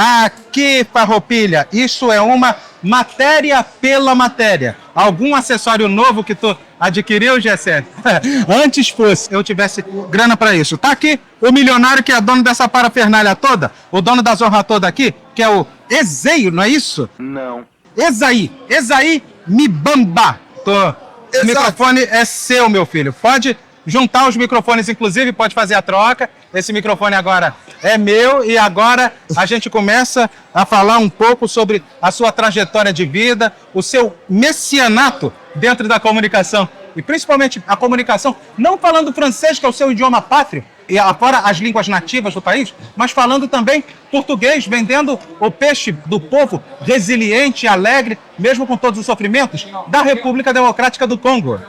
Aqui, Farroupilha, isso é uma matéria pela matéria. Algum acessório novo que tu adquiriu, Gessé? Antes fosse, eu tivesse grana para isso. Tá aqui o milionário que é dono dessa parafernália toda, o dono da zorra toda aqui, que é o Ezeio, não é isso? Não. Ezaí Mibamba. O microfone é seu, meu filho. Pode juntar os microfones, inclusive, pode fazer a troca. Esse microfone agora é meu e agora a gente começa a falar um pouco sobre a sua trajetória de vida, o seu messianato dentro da comunicação. E principalmente a comunicação, não falando francês, que é o seu idioma pátrio, e afora as línguas nativas do país, mas falando também português, vendendo o peixe do povo resiliente e alegre, mesmo com todos os sofrimentos, da República Democrática do Congo.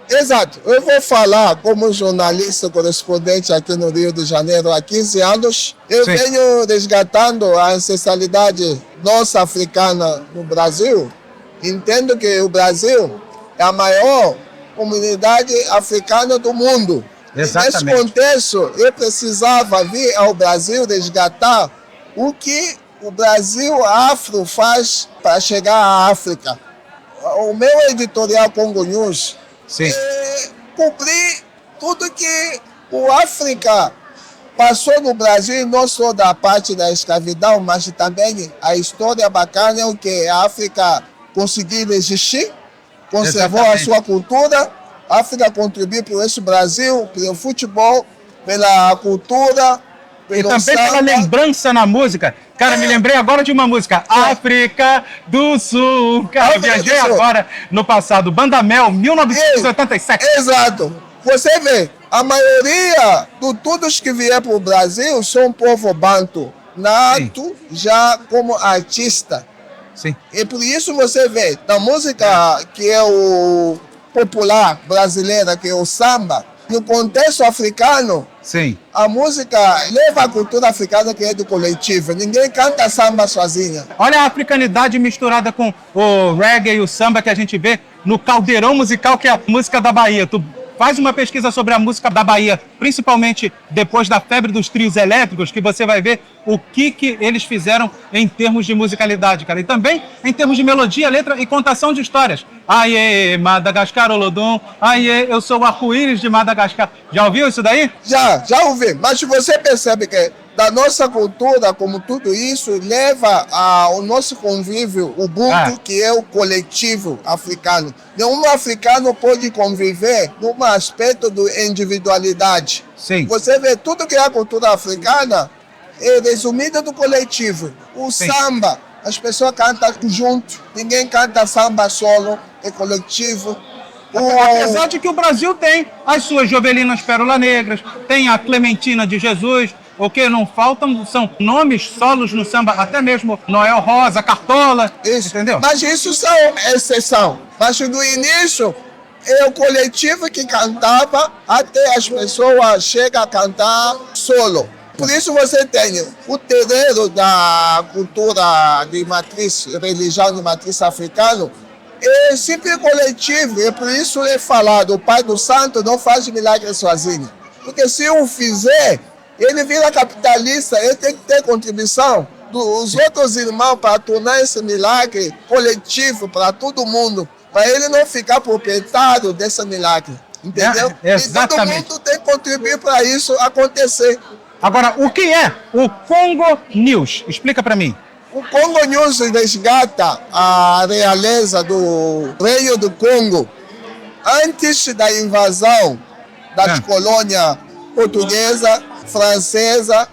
Exato. Eu vou falar como jornalista correspondente aqui no Rio de Janeiro há 15 anos. Eu venho resgatando a ancestralidade nossa africana no Brasil. Entendo que o Brasil é a maior comunidade africana do mundo. Exatamente. Nesse contexto, eu precisava vir ao Brasil resgatar o que o Brasil afro faz para chegar à África. O meu editorial Congo News cobrir tudo que o África passou no Brasil, não só da parte da escravidão, mas também a história bacana é o que a África conseguiu resistir, conservou a sua cultura. A África contribuiu para esse Brasil, pelo futebol, pela cultura, e também pela lembrança na música. Cara, me lembrei agora de uma música, África do Sul. Cara, eu viajei agora no passado, Banda Mel, 1987. Exato. Você vê, a maioria de todos que vieram para o Brasil são povo banto, nato já como artista. Sim. E por isso você vê, na música que é o popular brasileira, que é o samba, no contexto africano, a música leva a cultura africana que é do coletivo. Ninguém canta samba sozinha. Olha a africanidade misturada com o reggae e o samba que a gente vê no caldeirão musical que é a música da Bahia. Tu faz uma pesquisa sobre a música da Bahia, principalmente depois da febre dos trios elétricos, que você vai ver o que eles fizeram em termos de musicalidade, cara. E também em termos de melodia, letra e contação de histórias. Aie, Madagascar, Olodum. Aie, eu sou o arco-íris de Madagascar. Já ouviu isso daí? Já ouvi. Mas você percebe que da nossa cultura, como tudo isso, leva ao nosso convívio, o Ubuntu, que é o coletivo africano. Nenhum africano pode conviver num aspecto de individualidade. Você vê tudo que é a cultura africana é resumida do coletivo. O samba, as pessoas cantam junto, ninguém canta samba solo, é coletivo. Apesar de que o Brasil tem as suas Jovelinas Pérola Negras, tem a Clementina de Jesus. O que não faltam são nomes solos no samba, até mesmo Noel Rosa, Cartola, entendeu? Mas isso são exceção. Mas no início, é o coletivo que cantava até as pessoas chegam a cantar solo. Por isso você tem o terreiro da cultura de matriz, religião de matriz africana, é sempre coletivo. E por isso é falado, o Pai do Santo não faz milagre sozinho. Porque se o fizer, ele vira capitalista, ele tem que ter contribuição. dos outros irmãos para tornar esse milagre coletivo para todo mundo, para ele não ficar proprietário desse milagre, entendeu? Exatamente. E todo mundo tem que contribuir para isso acontecer. Agora, o que é o Congo News? Explica para mim. O Congo News resgata a realeza do Reino do Congo antes da invasão das colônias portuguesa, francesa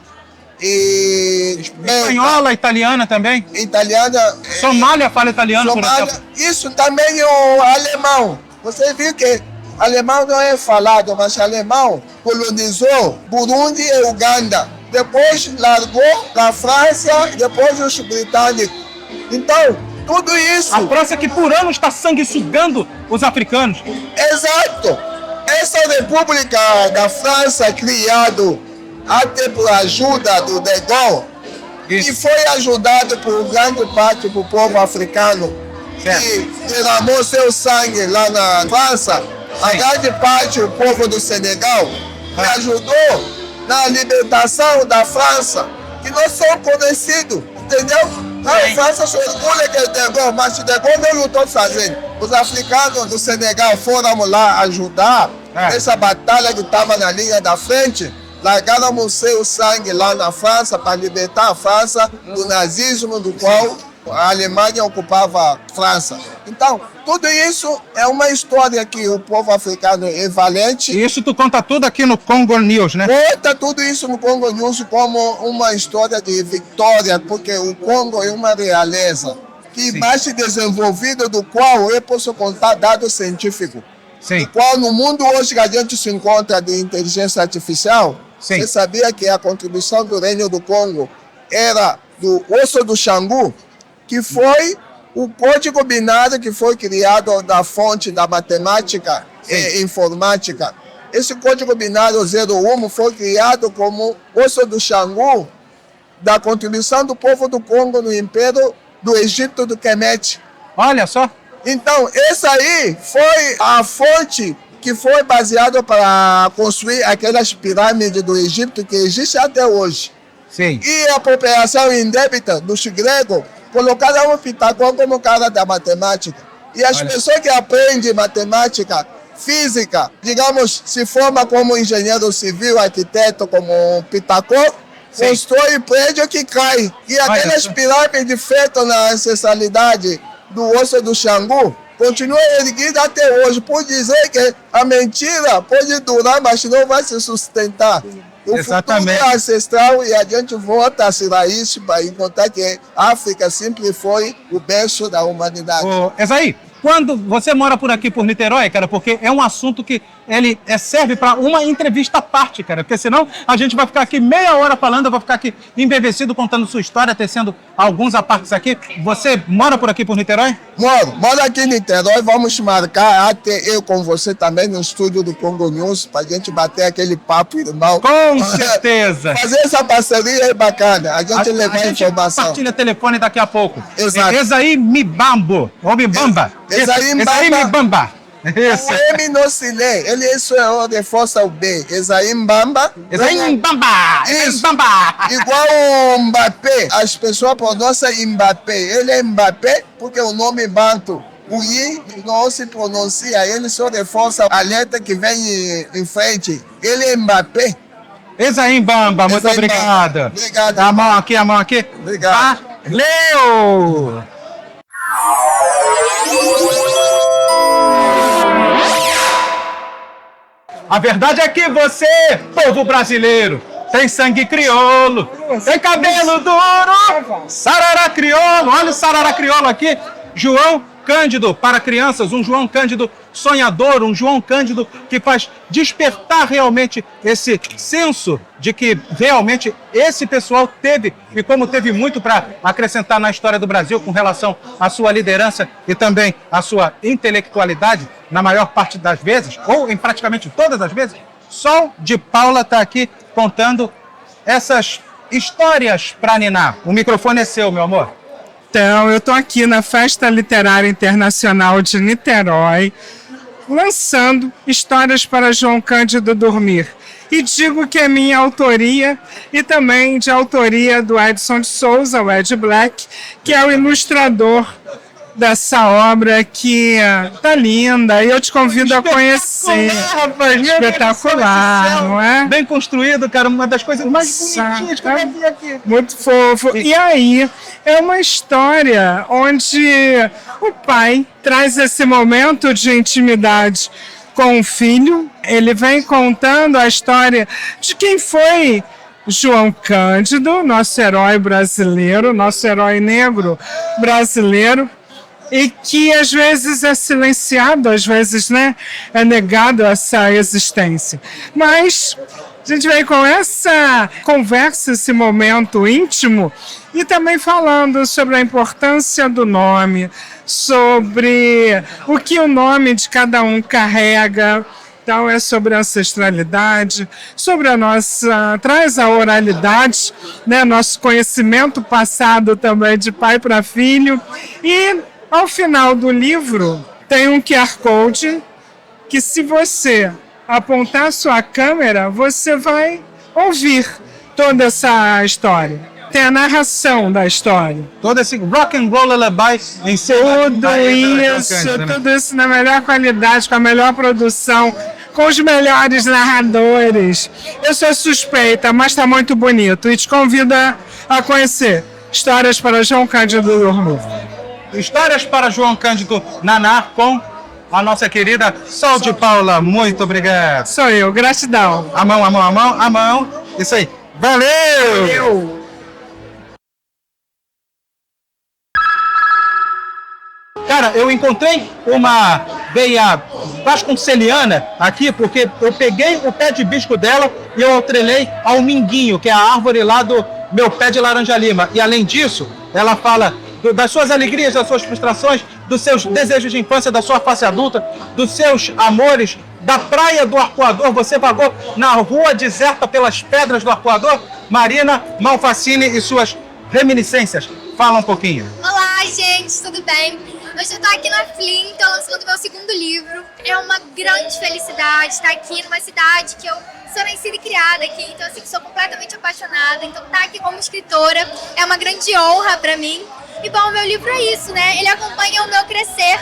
e espanhola, italiana também? Italiana. Somália fala italiano, por exemplo. Isso também o alemão. Você viu que alemão não é falado, mas alemão colonizou Burundi e Uganda. Depois largou da França, depois os britânicos. Então, tudo isso... A França que por anos está sanguesugando os africanos. Exato. Essa República da França, criada até por ajuda do De Gaulle, e foi ajudado por grande parte do povo africano, que derramou seu sangue lá na França, a grande parte do povo do Senegal, que ajudou na libertação da França, que não são conhecidos, entendeu? A França se orgulha que De Gaulle, mas De Gaulle não lutou sozinho. Os africanos do Senegal foram lá ajudar nessa batalha que estava na linha da frente, largaram o seu sangue lá na França para libertar a França do nazismo do qual a Alemanha ocupava a França. Então, tudo isso é uma história que o povo africano é valente. E isso tu conta tudo aqui no Congo News, né? Conta tudo isso no Congo News como uma história de vitória, porque o Congo é uma realeza que mais desenvolvida do qual eu posso contar dados científicos. Sim. Do qual no mundo hoje que a gente se encontra de inteligência artificial, você sabia que a contribuição do Reino do Congo era do osso do Xangu, que foi o código binário que foi criado da fonte da matemática e informática. Esse código binário 01 foi criado como osso do Xangu da contribuição do povo do Congo no Império do Egito do Kemet. Olha só. Então, essa aí foi a fonte que foi baseada para construir aquelas pirâmides do Egito que existem até hoje. Sim. E a apropriação indébita dos gregos colocaram o Pitágoras como cara da matemática. E as pessoas que aprendem matemática, física, digamos, se formam como engenheiro civil, arquiteto, como Pitágoras, constrói prédio que cai. E aquelas pirâmides feitas na ancestralidade do osso do Xangu continua erguida até hoje, por dizer que a mentira pode durar, mas não vai se sustentar. O futuro é ancestral e a gente volta às raízes para encontrar que a África sempre foi o berço da humanidade. Esaí, quando você mora por aqui, por Niterói, cara, porque é um assunto que ele serve para uma entrevista à parte, cara, porque senão a gente vai ficar aqui meia hora falando, eu vou ficar aqui embevecido contando sua história, tecendo alguns apartes aqui. Você mora por aqui, por Niterói? Moro aqui em Niterói, vamos marcar até eu com você também no estúdio do Congo News, para a gente bater aquele papo, irmão. Com certeza! Fazer essa parceria é bacana, a gente levar informação. Compartilha telefone daqui a pouco. Exato. Esaí Mbambo, ou Mbamba. Esaí Mbamba. Isso. O M não se lê, ele isso reforça o B. Esaí Mbamba. Esaí Mbamba. Mbamba. Igual o Mbappé, as pessoas pronunciam Mbappé. Ele é Mbappé porque o nome banto. O I não se pronuncia, ele só reforça a letra que vem em frente. Ele é Mbappé. Esaí Mbamba, muito obrigado. Obrigado. A mão aqui. Obrigado. Valeu! A verdade é que você, povo brasileiro, tem sangue crioulo, tem cabelo duro, sarará crioulo. Olha o sarará crioulo aqui. João Cândido para crianças, um João Cândido sonhador, um João Cândido que faz despertar realmente esse senso de que realmente esse pessoal teve, e como teve muito para acrescentar na história do Brasil com relação à sua liderança e também à sua intelectualidade, na maior parte das vezes, ou em praticamente todas as vezes, Sol de Paula está aqui contando essas histórias para ninar. O microfone é seu, meu amor. Então, eu estou aqui na Festa Literária Internacional de Niterói, lançando Histórias para João Cândido Dormir. e digo que é minha autoria e também de autoria do Edson de Souza, o Ed Black, que é o ilustrador dessa obra que tá linda e eu te convido a conhecer. Rapaz, Espetacular, não é? Bem construído, cara, uma das coisas mais bonitinhas que eu já vi aqui. Muito fofo. E aí, é uma história onde o pai traz esse momento de intimidade com o filho. Ele vem contando a história de quem foi João Cândido, nosso herói brasileiro, nosso herói negro brasileiro, e que às vezes é silenciado, às vezes, né, é negado essa existência. Mas a gente vem com essa conversa, esse momento íntimo, e também falando sobre a importância do nome, sobre o que o nome de cada um carrega. Então é sobre a ancestralidade, sobre a nossa, traz a oralidade, né, nosso conhecimento passado também de pai para filho. E ao final do livro tem um QR Code que, se você apontar a sua câmera, você vai ouvir toda essa história. Tem a narração da história. Todo esse rock and roll lullaby em Tudo isso na melhor qualidade, com a melhor produção, com os melhores narradores. Eu sou suspeita, mas está muito bonito. E te convido a conhecer Histórias para João Cândido Dormir. Histórias para João Cândido Naná com a nossa querida Sol de Paula. Muito obrigado. Sou eu, gratidão. A mão, a mão, a mão, a mão. Isso aí. Valeu! Valeu! Cara, eu encontrei uma veia vasconceliana aqui, porque eu peguei o pé de hibisco dela e eu atrelei ao minguinho, que é a árvore lá do meu pé de laranja-lima. E além disso, ela fala das suas alegrias, das suas frustrações, dos seus desejos de infância, da sua face adulta, dos seus amores, da praia do Arpoador. Você vagou na rua deserta pelas pedras do Arpoador? Marina Malfacine e suas reminiscências. Fala um pouquinho. Olá, gente, tudo bem? Hoje eu tô aqui na Flin, tô lançando meu segundo livro. É uma grande felicidade estar aqui numa cidade que eu sou nascida e criada aqui, então assim, sou completamente apaixonada. Então estar aqui como escritora é uma grande honra pra mim. E bom, meu livro é isso, né? Ele acompanha o meu crescer.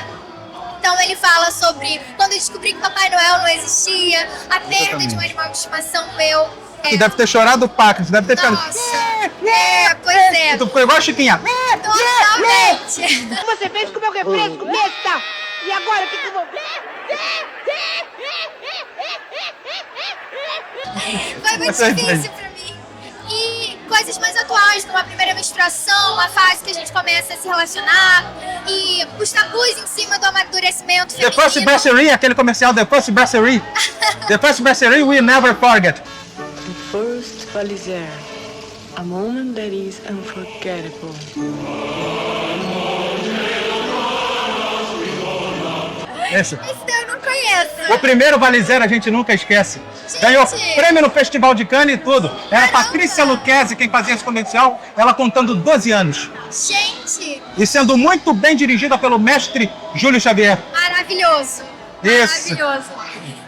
Então ele fala sobre quando eu descobri que Papai Noel não existia, a perda de um animal de estimação meu. Você deve ter chorado paca, você deve ter ficado... Pois é. Tu foi igual a Chiquinha. Totalmente. Você fez com o meu refresco, besta! E agora o que eu vou... Foi muito difícil pra mim. E coisas mais atuais, numa primeira menstruação, uma fase que a gente começa a se relacionar, e os tabus em cima do amadurecimento feminino. The First Brasserie, aquele comercial, The First Brasserie. The First Brasserie we never forget. The first Balizer, a moment that is unforgettable. Esse. Eu não conheço. O primeiro Valizer a gente nunca esquece. Ganhou prêmio no Festival de Cannes e tudo. Era a Patrícia Lucchesi quem fazia esse comercial, ela contando 12 anos. Gente! E sendo muito bem dirigida pelo mestre Júlio Xavier. Maravilhoso. Isso. Maravilhoso.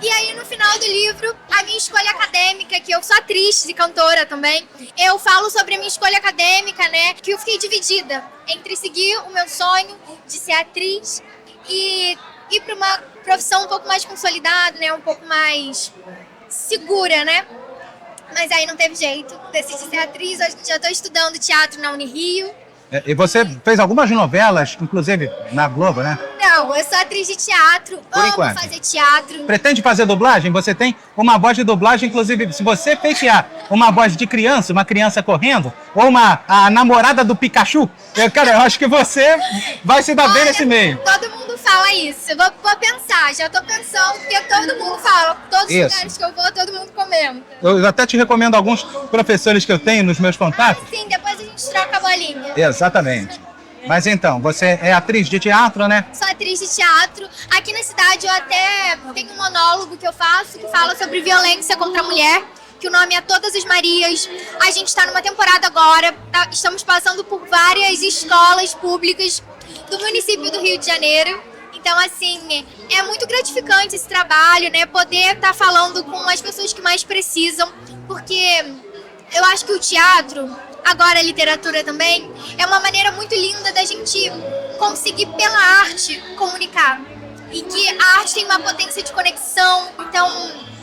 E aí, no final do livro, a minha escolha acadêmica, que eu sou atriz e cantora também, eu falo sobre a minha escolha acadêmica, né? Que eu fiquei dividida entre seguir o meu sonho de ser atriz e ir para uma profissão um pouco mais consolidada, né? Um pouco mais segura, né? Mas aí não teve jeito. Decidi ser atriz, hoje já estou estudando teatro na Unirio. E você fez algumas novelas, inclusive na Globo, né? Não, eu sou atriz de teatro, amo fazer teatro. Pretende fazer dublagem? Você tem uma voz de dublagem, inclusive, se você pegar uma voz de criança, uma criança correndo, ou a namorada do Pikachu, eu acho que você vai se dar bem nesse meio. Todo mundo fala isso, eu vou pensar, já tô pensando, porque todo mundo fala, todos os lugares que eu vou, todo mundo comenta. Eu até te recomendo alguns professores que eu tenho nos meus contatos. Sim, depois a gente troca a bolinha. Exatamente. Mas então, você é atriz de teatro, né? Sou atriz de teatro. Aqui na cidade eu até tenho um monólogo que eu faço que fala sobre violência contra a mulher, que o nome é Todas as Marias. A gente está numa temporada agora, estamos passando por várias escolas públicas do município do Rio de Janeiro. Então, assim, é muito gratificante esse trabalho, né? Poder estar falando com as pessoas que mais precisam, porque eu acho que o teatro, agora a literatura também, é uma maneira muito linda da gente conseguir, pela arte, comunicar. E que a arte tem uma potência de conexão, então,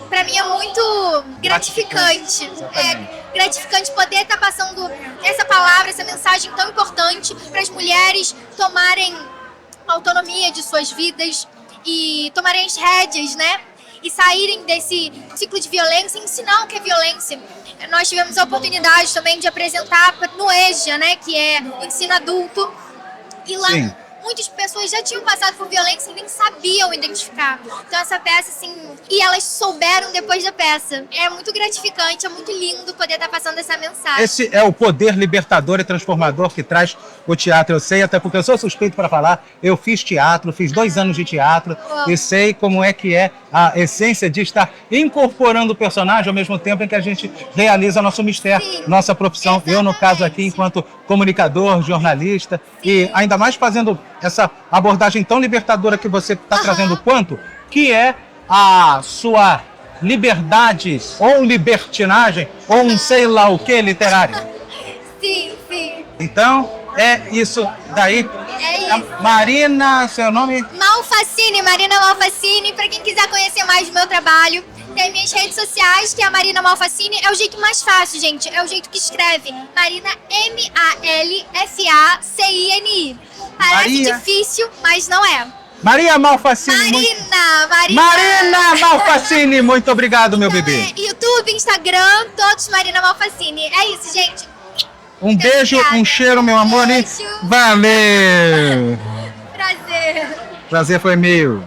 para mim é muito gratificante. É gratificante poder estar passando essa palavra, essa mensagem tão importante para as mulheres tomarem autonomia de suas vidas e tomarem as rédeas, né? E saírem desse ciclo de violência e ensinar o que é violência. Nós tivemos a oportunidade também de apresentar no EJA, né? Que é ensino adulto. E lá Sim. muitas pessoas já tinham passado por violência e nem sabiam identificar. Então essa peça, assim, e elas souberam depois da peça. É muito gratificante, é muito lindo poder estar passando essa mensagem. Esse é o poder libertador e transformador que traz o teatro. Eu sei, até porque eu sou suspeito para falar, eu fiz teatro, fiz 2 anos de teatro e sei como é que é a essência de estar incorporando o personagem ao mesmo tempo em que a gente realiza nosso mistério, nossa profissão. Exatamente. Eu, no caso aqui, enquanto comunicador, jornalista, e ainda mais fazendo essa abordagem tão libertadora que você está trazendo quanto, que é a sua liberdade ou libertinagem ou um sei lá o que literário. Sim, sim. Então, é isso daí. É isso. Marina, seu nome? Malfacine, Marina Malfacine. Para quem quiser conhecer mais do meu trabalho, tem minhas redes sociais, que é a Marina Malfacine. É o jeito mais fácil, gente. É o jeito que escreve. Marina, Malfacine. Parece difícil, mas não é. Maria Malfacine. Marina Malfacine, muito obrigado, meu bebê. YouTube, Instagram, todos Marina Malfacine. É isso, gente. Um beijo, um cheiro, meu amor. Beijo. Valeu! Prazer. Prazer foi meu.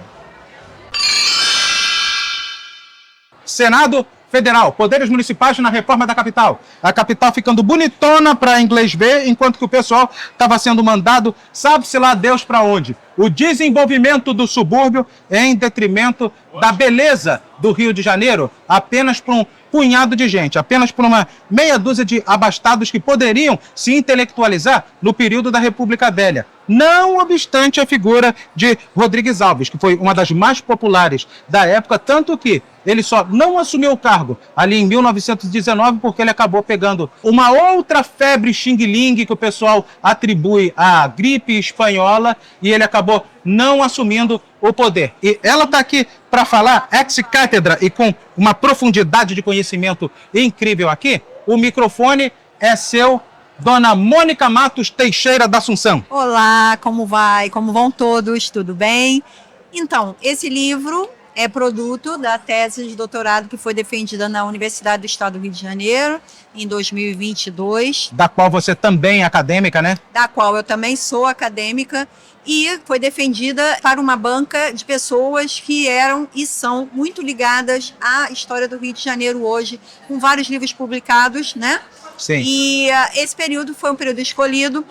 Senado Federal, poderes municipais na reforma da capital. A capital ficando bonitona para inglês ver, enquanto que o pessoal estava sendo mandado, sabe-se lá Deus para onde. O desenvolvimento do subúrbio em detrimento da beleza do Rio de Janeiro, apenas para um punhado de gente, apenas por uma meia dúzia de abastados que poderiam se intelectualizar no período da República Velha. Não obstante a figura de Rodrigues Alves, que foi uma das mais populares da época, tanto que ele só não assumiu o cargo ali em 1919 porque ele acabou pegando uma outra febre xing-ling que o pessoal atribui à gripe espanhola e ele acabou não assumindo o poder. E ela está aqui para falar ex-cátedra e com uma profundidade de conhecimento incrível aqui. O microfone é seu, Dona Mônica Matos Teixeira da Assunção. Olá, como vai? Como vão todos? Tudo bem? Então, esse livro é produto da tese de doutorado que foi defendida na Universidade do Estado do Rio de Janeiro em 2022. Da qual você também é acadêmica, né? Da qual eu também sou acadêmica e foi defendida para uma banca de pessoas que eram e são muito ligadas à história do Rio de Janeiro hoje, com vários livros publicados, né? Sim. E esse período foi um período escolhido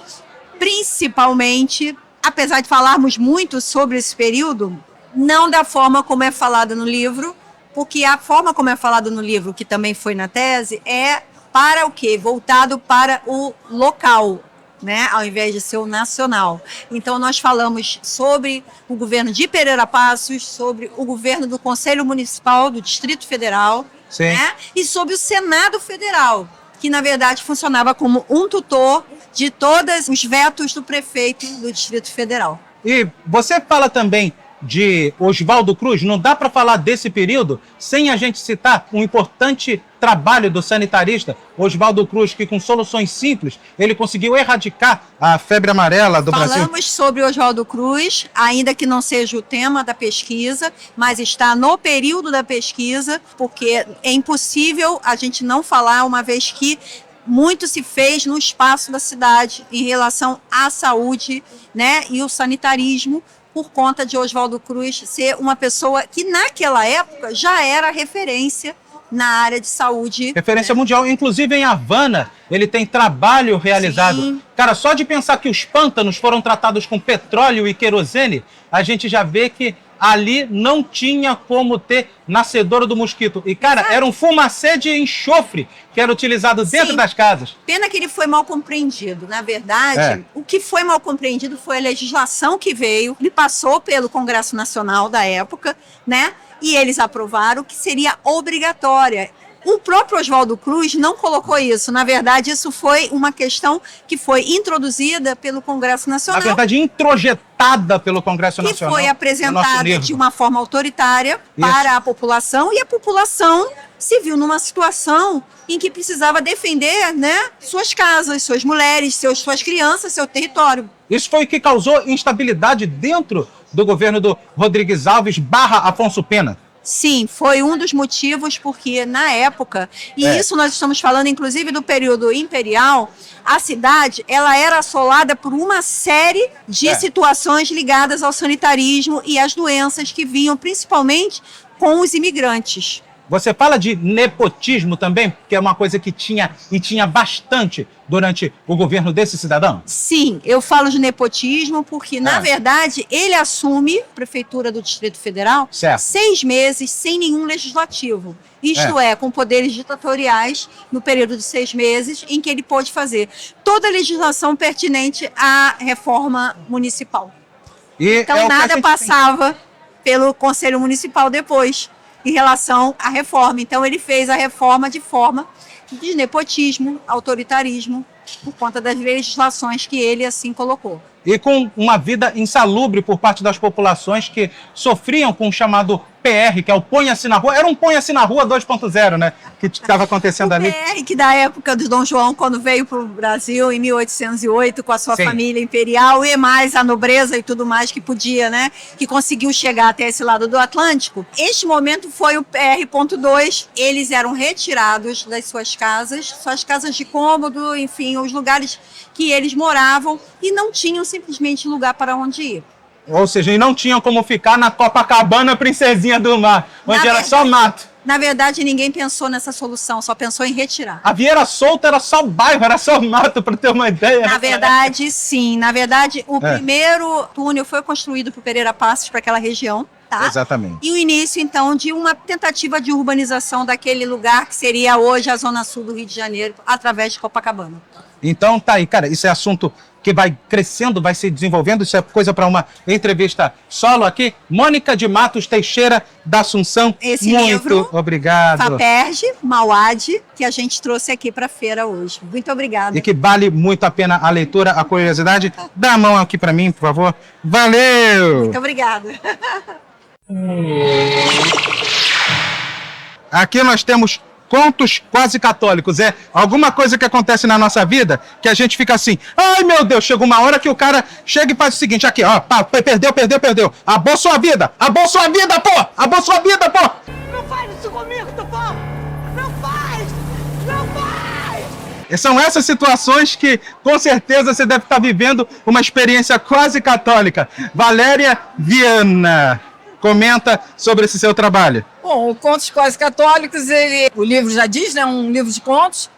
principalmente, apesar de falarmos muito sobre esse período, não da forma como é falado no livro, porque a forma como é falado no livro, que também foi na tese, é para o quê? Voltado para o local, né? Ao invés de ser o nacional. Então nós falamos sobre o governo de Pereira Passos, sobre o governo do Conselho Municipal do Distrito Federal, né? E sobre o Senado Federal, que na verdade funcionava como um tutor de todos os vetos do prefeito do Distrito Federal. E você fala também de Oswaldo Cruz, não dá para falar desse período sem a gente citar um importante trabalho do sanitarista Oswaldo Cruz, que com soluções simples, ele conseguiu erradicar a febre amarela do Brasil. Falamos sobre Oswaldo Cruz, ainda que não seja o tema da pesquisa, mas está no período da pesquisa, porque é impossível a gente não falar, uma vez que muito se fez no espaço da cidade em relação à saúde, né, e o sanitarismo, por conta de Oswaldo Cruz ser uma pessoa que naquela época já era referência na área de saúde. Referência mundial, inclusive em Havana, ele tem trabalho realizado. Sim. Cara, só de pensar que os pântanos foram tratados com petróleo e querosene, a gente já vê que ali não tinha como ter nascedouro do mosquito. E, cara, era um fumacê de enxofre que era utilizado dentro das casas. Pena que ele foi mal compreendido. Na verdade, o que foi mal compreendido foi a legislação que veio, ele passou pelo Congresso Nacional da época, né? E eles aprovaram que seria obrigatória. O próprio Oswaldo Cruz não colocou isso. Na verdade, isso foi uma questão que foi introduzida pelo Congresso Nacional. Na verdade, introjetada pelo Congresso Nacional. Que foi apresentada de uma forma autoritária para a população, e a população se viu numa situação em que precisava defender, né, suas casas, suas mulheres, suas crianças, seu território. Isso foi o que causou instabilidade dentro do governo do Rodrigues Alves / Afonso Pena. Sim, foi um dos motivos, porque na época, e isso nós estamos falando inclusive do período imperial, a cidade ela era assolada por uma série de situações ligadas ao sanitarismo e às doenças que vinham principalmente com os imigrantes. Você fala de nepotismo também, que é uma coisa que tinha bastante durante o governo desse cidadão? Sim, eu falo de nepotismo porque, na verdade, ele assume a Prefeitura do Distrito Federal 6 meses sem nenhum legislativo. Isto é, com poderes ditatoriais no período de 6 meses, em que ele pôde fazer toda a legislação pertinente à reforma municipal. Então, nada passava pelo Conselho Municipal depois, em relação à reforma. Então, ele fez a reforma de forma de nepotismo, autoritarismo, por conta das legislações que ele assim colocou. E com uma vida insalubre por parte das populações que sofriam com o chamado PR, que é o Ponha-se na Rua. Era um Ponha-se na Rua 2.0, né? Que estava acontecendo ali. O PR, que da época do Dom João, quando veio para o Brasil, em 1808, com a sua família imperial, e mais a nobreza e tudo mais que podia, né? Que conseguiu chegar até esse lado do Atlântico. Este momento foi o PR.2. Eles eram retirados das suas casas de cômodo, enfim, os lugares que eles moravam, e não tinham simplesmente lugar para onde ir. Ou seja, e não tinham como ficar na Copacabana, Princesinha do Mar, onde era só mato. Na verdade, ninguém pensou nessa solução, só pensou em retirar. A Vieira Solta era só bairro, era só mato, para ter uma ideia. Na verdade, sim. Na verdade, o primeiro túnel foi construído por Pereira Passos para aquela região. Tá? Exatamente. E o início, então, de uma tentativa de urbanização daquele lugar que seria hoje a zona sul do Rio de Janeiro, através de Copacabana. Então, tá aí, cara, isso é assunto que vai crescendo, vai se desenvolvendo, isso é coisa para uma entrevista solo aqui. Mônica de Matos Teixeira, da Assunção, esse muito livro, obrigado. FAPERJ, Mauad, que a gente trouxe aqui para a feira hoje. Muito obrigada. E que vale muito a pena a leitura, a curiosidade. Dá a mão aqui para mim, por favor. Valeu! Muito obrigada. Aqui nós temos contos quase católicos. É alguma coisa que acontece na nossa vida que a gente fica assim, ai meu Deus, chega uma hora que o cara chega e faz o seguinte, aqui, ó, pá, perdeu. Abou sua vida, pô! Abou sua vida, pô! Não faz isso comigo, Tupã! Não faz! E são essas situações que, com certeza, você deve estar vivendo uma experiência quase católica. Valéria Viana, comenta sobre esse seu trabalho. Bom, o Contos Quase Católicos, o livro já diz, né, um livro de contos,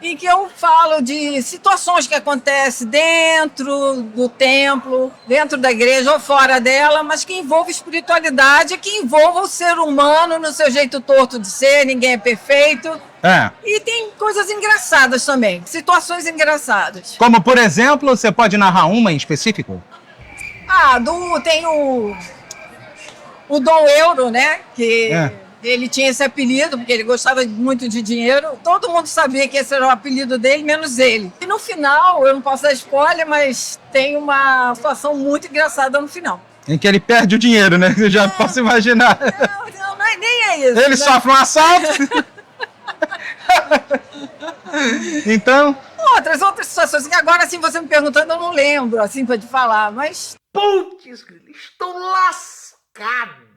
em que eu falo de situações que acontecem dentro do templo, dentro da igreja ou fora dela, mas que envolve espiritualidade, que envolve o ser humano no seu jeito torto de ser, ninguém é perfeito. E tem coisas engraçadas também, situações engraçadas. Como, por exemplo, você pode narrar uma em específico? Tem o Dom Euro, né, que ele tinha esse apelido, porque ele gostava muito de dinheiro. Todo mundo sabia que esse era o apelido dele, menos ele. E no final, eu não posso dar spoiler, mas tem uma situação muito engraçada no final. Em que ele perde o dinheiro, né? Eu já posso imaginar. Não, nem é isso. Ele sofre um assalto. Então... Outras situações que agora, assim, você me perguntando, eu não lembro, assim, pra te falar, mas... Putz, estou lascado.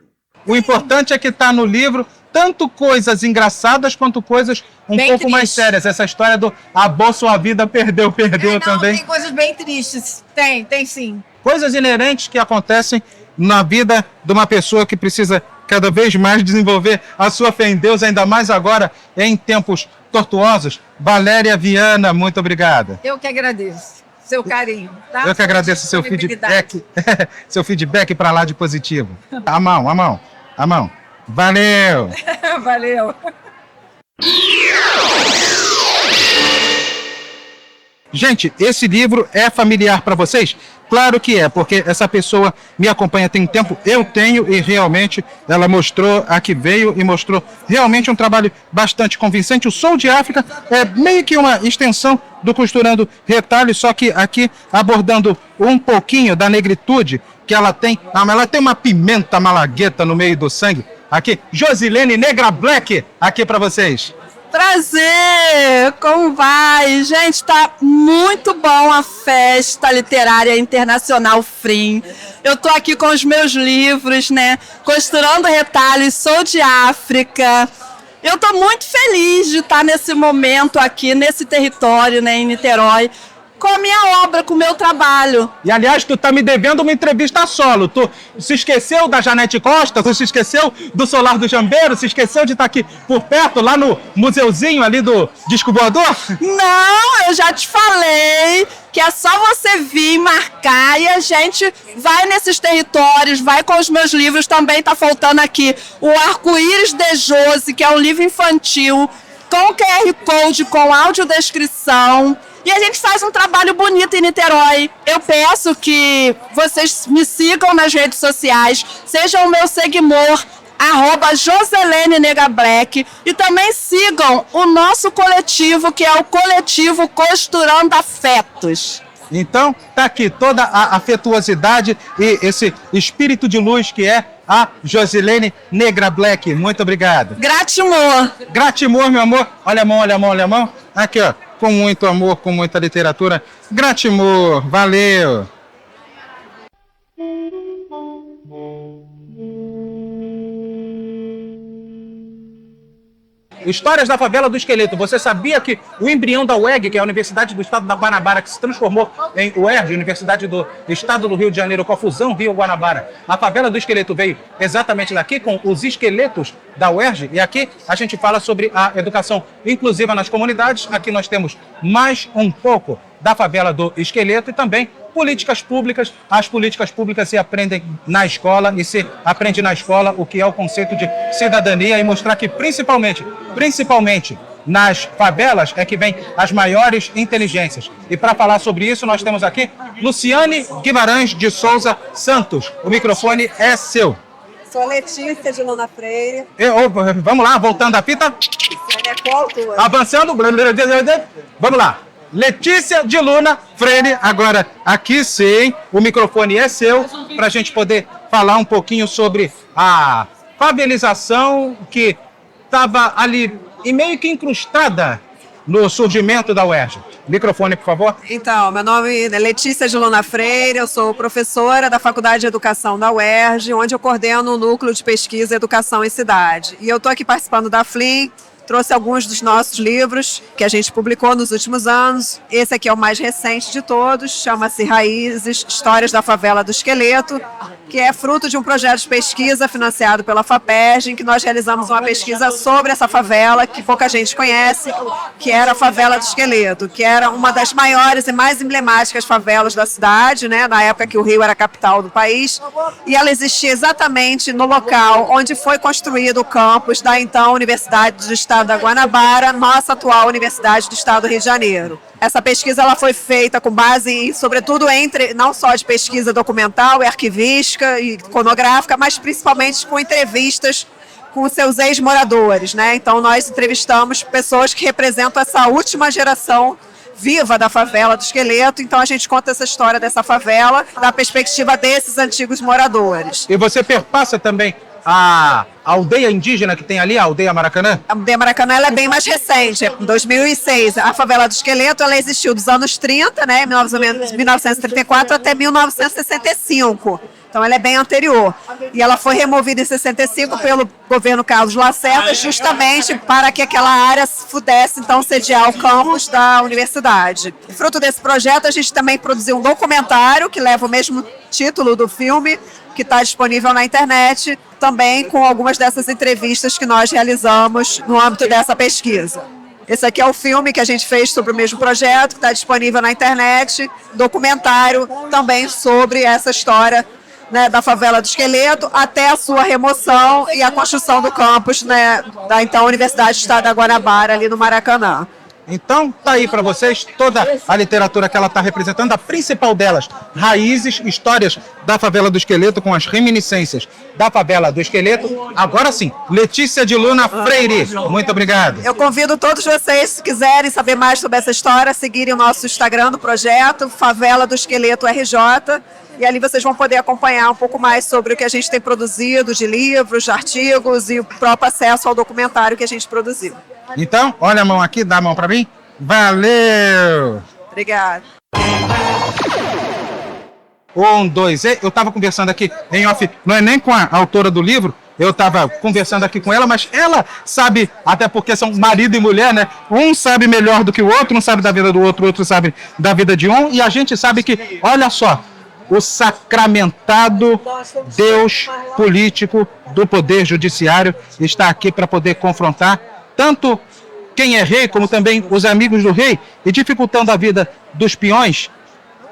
O importante é que está no livro tanto coisas engraçadas quanto coisas bem pouco mais sérias. Essa história do abou sua vida, perdeu também. Tem coisas bem tristes. Tem sim. Coisas inerentes que acontecem na vida de uma pessoa que precisa cada vez mais desenvolver a sua fé em Deus, ainda mais agora em tempos tortuosos. Valéria Viana, muito obrigada. Eu que agradeço. seu carinho. Tá? Eu que agradeço seu feedback. Seu feedback para lá de positivo. A mão. Valeu! Valeu! Gente, esse livro é familiar para vocês? Claro que é, porque essa pessoa me acompanha tem um tempo, eu tenho, e realmente ela mostrou, aqui veio e mostrou realmente um trabalho bastante convincente. O Sou de África é meio que uma extensão do Costurando Retalhos, só que aqui abordando um pouquinho da negritude que ela tem. Ela tem uma pimenta malagueta no meio do sangue. Aqui, Josilene Negra Black, aqui para vocês. Prazer! Como vai? Gente, tá muito bom a Festa Literária Internacional FLIM. Eu tô aqui com os meus livros, né? Costurando Retalhos, Sou de África. Eu tô muito feliz de estar nesse momento aqui, nesse território, né, em Niterói, com a minha obra, com o meu trabalho. E, aliás, tu tá me devendo uma entrevista solo. Tu se esqueceu da Janete Costa, tu se esqueceu do Solar do Jambeiro, se esqueceu de estar aqui por perto, lá no museuzinho ali do Disco Voador? Não, eu já te falei que é só você vir marcar e a gente vai nesses territórios, vai com os meus livros. Também tá faltando aqui o Arco-Íris de Josi, que é um livro infantil, com QR Code, com audiodescrição. E a gente faz um trabalho bonito em Niterói. Eu peço que vocês me sigam nas redes sociais, sejam o meu seguidor, @Joselene Negra Black, e também sigam o nosso coletivo, que é o coletivo Costurando Afetos. Então, tá aqui toda a afetuosidade e esse espírito de luz que é a Josilene Negra Black. Muito obrigado. Gratimor. Gratimor, meu amor. Olha a mão, olha a mão, olha a mão. Aqui, ó. Com muito amor, com muita literatura. Gratimor. Valeu. Histórias da Favela do Esqueleto. Você sabia que o embrião da UEG, que é a Universidade do Estado da Guanabara, que se transformou em UERJ, Universidade do Estado do Rio de Janeiro, com a fusão Rio-Guanabara, a Favela do Esqueleto veio exatamente daqui, com os esqueletos da UERJ, e aqui a gente fala sobre a educação inclusiva nas comunidades. Aqui nós temos mais um pouco da Favela do Esqueleto e também políticas públicas. As políticas públicas se aprendem na escola, e se aprende na escola o que é o conceito de cidadania, e mostrar que principalmente nas favelas é que vem as maiores inteligências. E para falar sobre isso nós temos aqui Luciane Guimarães de Souza Santos. O microfone é seu. Sou Letícia de Luna Freire. Vamos lá, voltando a fita. Avançando. Vamos lá. Letícia de Luna Freire, agora aqui sim, o microfone é seu, para a gente poder falar um pouquinho sobre a favelização que estava ali e meio que incrustada no surgimento da UERJ. Microfone, por favor. Então, meu nome é Letícia de Luna Freire, eu sou professora da Faculdade de Educação da UERJ, onde eu coordeno o Núcleo de Pesquisa Educação e Cidade. E eu estou aqui participando da FLIM. Trouxe alguns dos nossos livros que a gente publicou nos últimos anos. Esse aqui é o mais recente de todos, chama-se Raízes, Histórias da Favela do Esqueleto, que é fruto de um projeto de pesquisa financiado pela FAPERJ, em que nós realizamos uma pesquisa sobre essa favela, que pouca gente conhece, que era a Favela do Esqueleto, que era uma das maiores e mais emblemáticas favelas da cidade, né, na época que o Rio era a capital do país, e ela existia exatamente no local onde foi construído o campus da então Universidade do Estado da Guanabara, nossa atual Universidade do Estado do Rio de Janeiro. Essa pesquisa ela foi feita com base, sobretudo, não só de pesquisa documental e arquivística e iconográfica, mas principalmente com entrevistas com os seus ex-moradores, né? Então nós entrevistamos pessoas que representam essa última geração viva da Favela do Esqueleto. Então a gente conta essa história dessa favela da perspectiva desses antigos moradores. E você perpassa também a aldeia indígena que tem ali, a aldeia Maracanã? A aldeia Maracanã ela é bem mais recente, é 2006. A Favela do Esqueleto ela existiu dos anos 30, né, 1934 até 1965. Então ela é bem anterior. E ela foi removida em 65 pelo governo Carlos Lacerda, justamente para que aquela área pudesse então sediar o campus da universidade. Fruto desse projeto, a gente também produziu um documentário que leva o mesmo título do filme, que está disponível na internet, também com algumas dessas entrevistas que nós realizamos no âmbito dessa pesquisa. Esse aqui é o filme que a gente fez sobre o mesmo projeto, que está disponível na internet, documentário também sobre essa história, né, da favela do Esqueleto até a sua remoção e a construção do campus, né, da então Universidade do Estado da Guanabara, ali no Maracanã. Então, tá aí para vocês toda a literatura que ela está representando, a principal delas, raízes, histórias da favela do Esqueleto com as reminiscências da favela do Esqueleto. Agora sim, Letícia de Luna Freire, muito obrigado. Eu convido todos vocês, se quiserem saber mais sobre essa história, a seguirem o nosso Instagram do projeto, Favela do Esqueleto RJ, e ali vocês vão poder acompanhar um pouco mais sobre o que a gente tem produzido de livros, de artigos e o próprio acesso ao documentário que a gente produziu. Então, olha a mão aqui, dá a mão para mim. Valeu! Obrigada. 1, 2, eu estava conversando aqui em off, não é nem com a autora do livro, eu estava conversando aqui com ela, mas ela sabe, até porque são marido e mulher, né? Um sabe melhor do que o outro, um sabe da vida do outro, o outro sabe da vida de um, e a gente sabe que, olha só, o sacramentado Deus político do Poder Judiciário está aqui para poder confrontar tanto quem é rei, como também os amigos do rei, e dificultando a vida dos peões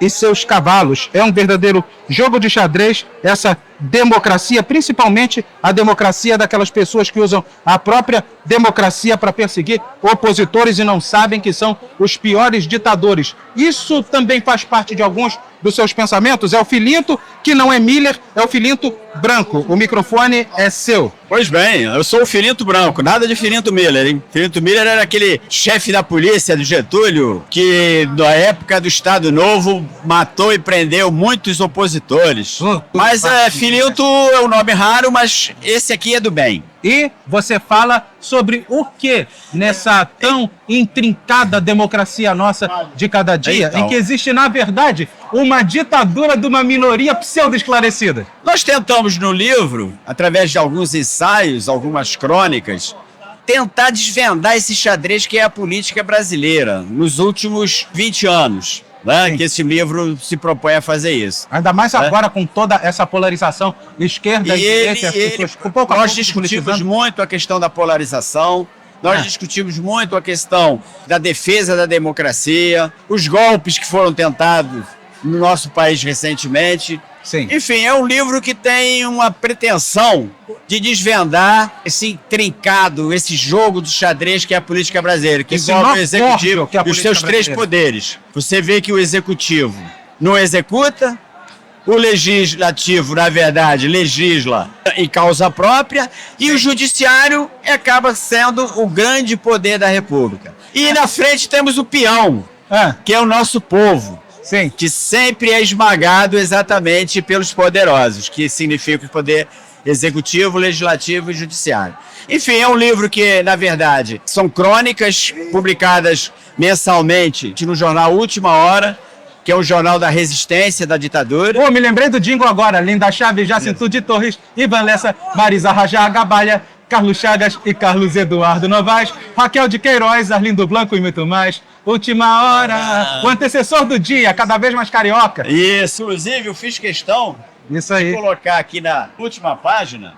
e seus cavalos. É um verdadeiro jogo de xadrez, essa democracia, principalmente a democracia daquelas pessoas que usam a própria democracia para perseguir opositores e não sabem que são os piores ditadores. Isso também faz parte de alguns dos seus pensamentos. É o Filinto, que não é Miller, é o Filinto Branco. O microfone é seu. Pois bem, eu sou o Filinto Branco, nada de Filinto Miller, hein? Filinto Miller era aquele chefe da polícia do Getúlio que, na época do Estado Novo, matou e prendeu muitos opositores. Mas Filinto é um nome raro, mas esse aqui é do bem. E você fala sobre o que nessa tão intrincada democracia nossa de cada dia, Então, em que existe, na verdade, uma ditadura de uma minoria pseudo-esclarecida. Nós tentamos no livro, através de alguns ensaios, algumas crônicas, tentar desvendar esse xadrez que é a política brasileira nos últimos 20 anos. Né, que esse livro se propõe a fazer isso. Ainda mais agora com toda essa polarização esquerda e direita. As pessoas, nós discutimos muito a questão da polarização, nós discutimos muito a questão da defesa da democracia, os golpes que foram tentados no nosso país recentemente. Sim. Enfim, é um livro que tem uma pretensão de desvendar esse intrincado, esse jogo de xadrez que é a política brasileira, que envolve o executivo e os seus três poderes. Você vê que o executivo não executa, o legislativo, na verdade, legisla em causa própria, e o judiciário acaba sendo o grande poder da República. E na frente temos o peão, que é o nosso povo. Sim. Que sempre é esmagado exatamente pelos poderosos, que significa o poder executivo, legislativo e judiciário. Enfim, é um livro que, na verdade, são crônicas publicadas mensalmente no jornal Última Hora, que é um jornal da resistência da ditadura. Me lembrei do jingle agora. Linda Chaves, Jacinto de Torres, Ivan Lessa, Marisa Rajá, Gabalha, Carlos Chagas e Carlos Eduardo Novaes, Raquel de Queiroz, Arlindo Blanco e muito mais. Última Hora, o antecessor do dia, cada vez mais carioca. Isso, inclusive eu fiz questão de colocar aqui na última página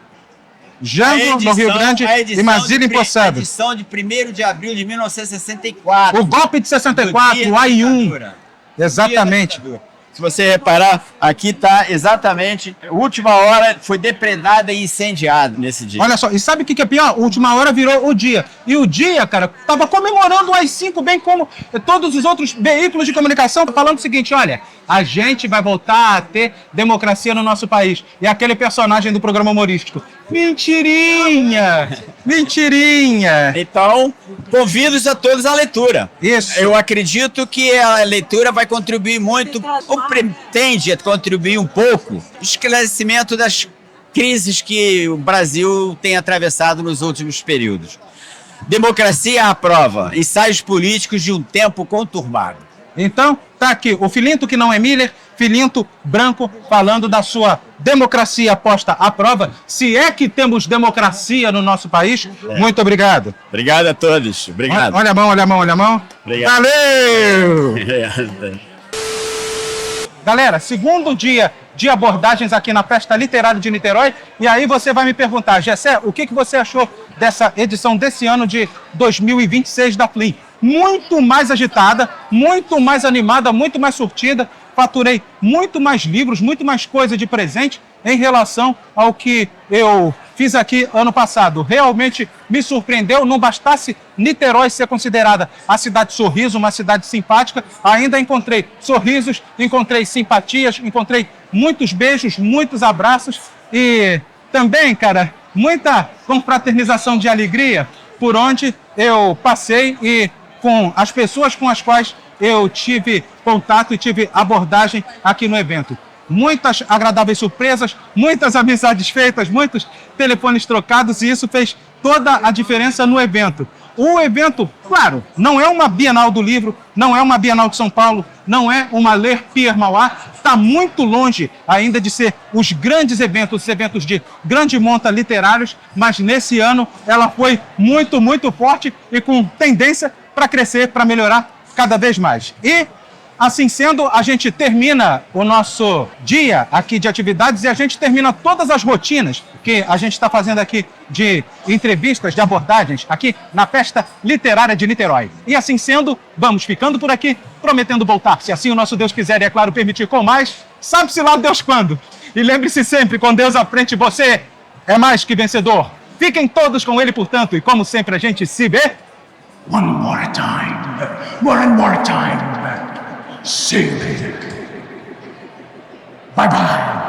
Jango, no Rio Grande, e Mazila Empossados. A edição de 1º de abril de 1964. O golpe de 64, o AI-1. Exatamente. Se você reparar, aqui está exatamente, Última Hora foi depredada e incendiada nesse dia. Olha só, e sabe o que é pior? Última Hora virou o dia. E o dia, cara, tava comemorando o AI-5, bem como todos os outros veículos de comunicação, falando o seguinte, olha, a gente vai voltar a ter democracia no nosso país. E aquele personagem do programa humorístico, mentirinha! Mentirinha! Então, convido-os a todos à leitura. Isso. Eu acredito que a leitura vai contribuir muito, ou pretende contribuir um pouco, no esclarecimento das crises que o Brasil tem atravessado nos últimos períodos. Democracia à prova, ensaios políticos de um tempo conturbado. Então, tá aqui o Filinto, que não é Miller, Filinto Branco, falando da sua democracia posta à prova. Se é que temos democracia no nosso país, muito obrigado. Obrigado a todos. Obrigado. Olha a mão, olha a mão, olha a mão. Obrigado. Valeu! Obrigado. Galera, segundo dia de abordagens aqui na Festa Literária de Niterói, e aí você vai me perguntar, Gessé, o que você achou dessa edição desse ano de 2026 da Flim. Muito mais agitada, muito mais animada, muito mais surtida. Faturei muito mais livros, muito mais coisa de presente em relação ao que eu fiz aqui ano passado. Realmente me surpreendeu. Não bastasse Niterói ser considerada a cidade sorriso, uma cidade simpática, ainda encontrei sorrisos, encontrei simpatias, encontrei muitos beijos, muitos abraços e também, cara, muita confraternização de alegria por onde eu passei e com as pessoas com as quais eu tive contato e tive abordagem aqui no evento. Muitas agradáveis surpresas, muitas amizades feitas, muitos telefones trocados e isso fez toda a diferença no evento. O evento, claro, não é uma Bienal do Livro, não é uma Bienal de São Paulo, não é uma Ler Pier Mauá, está muito longe ainda de ser os grandes eventos, os eventos de grande monta literários, mas nesse ano ela foi muito, muito forte e com tendência para crescer, para melhorar cada vez mais. E, assim sendo, a gente termina o nosso dia aqui de atividades e a gente termina todas as rotinas que a gente está fazendo aqui de entrevistas, de abordagens, aqui na Festa Literária de Niterói. E assim sendo, vamos ficando por aqui, prometendo voltar, se assim o nosso Deus quiser e, é claro, permitir com mais, sabe-se lá Deus quando. E lembre-se sempre, com Deus à frente, você é mais que vencedor. Fiquem todos com Ele, portanto, e como sempre a gente se vê... One more time. One more time. See you later. Bye-bye.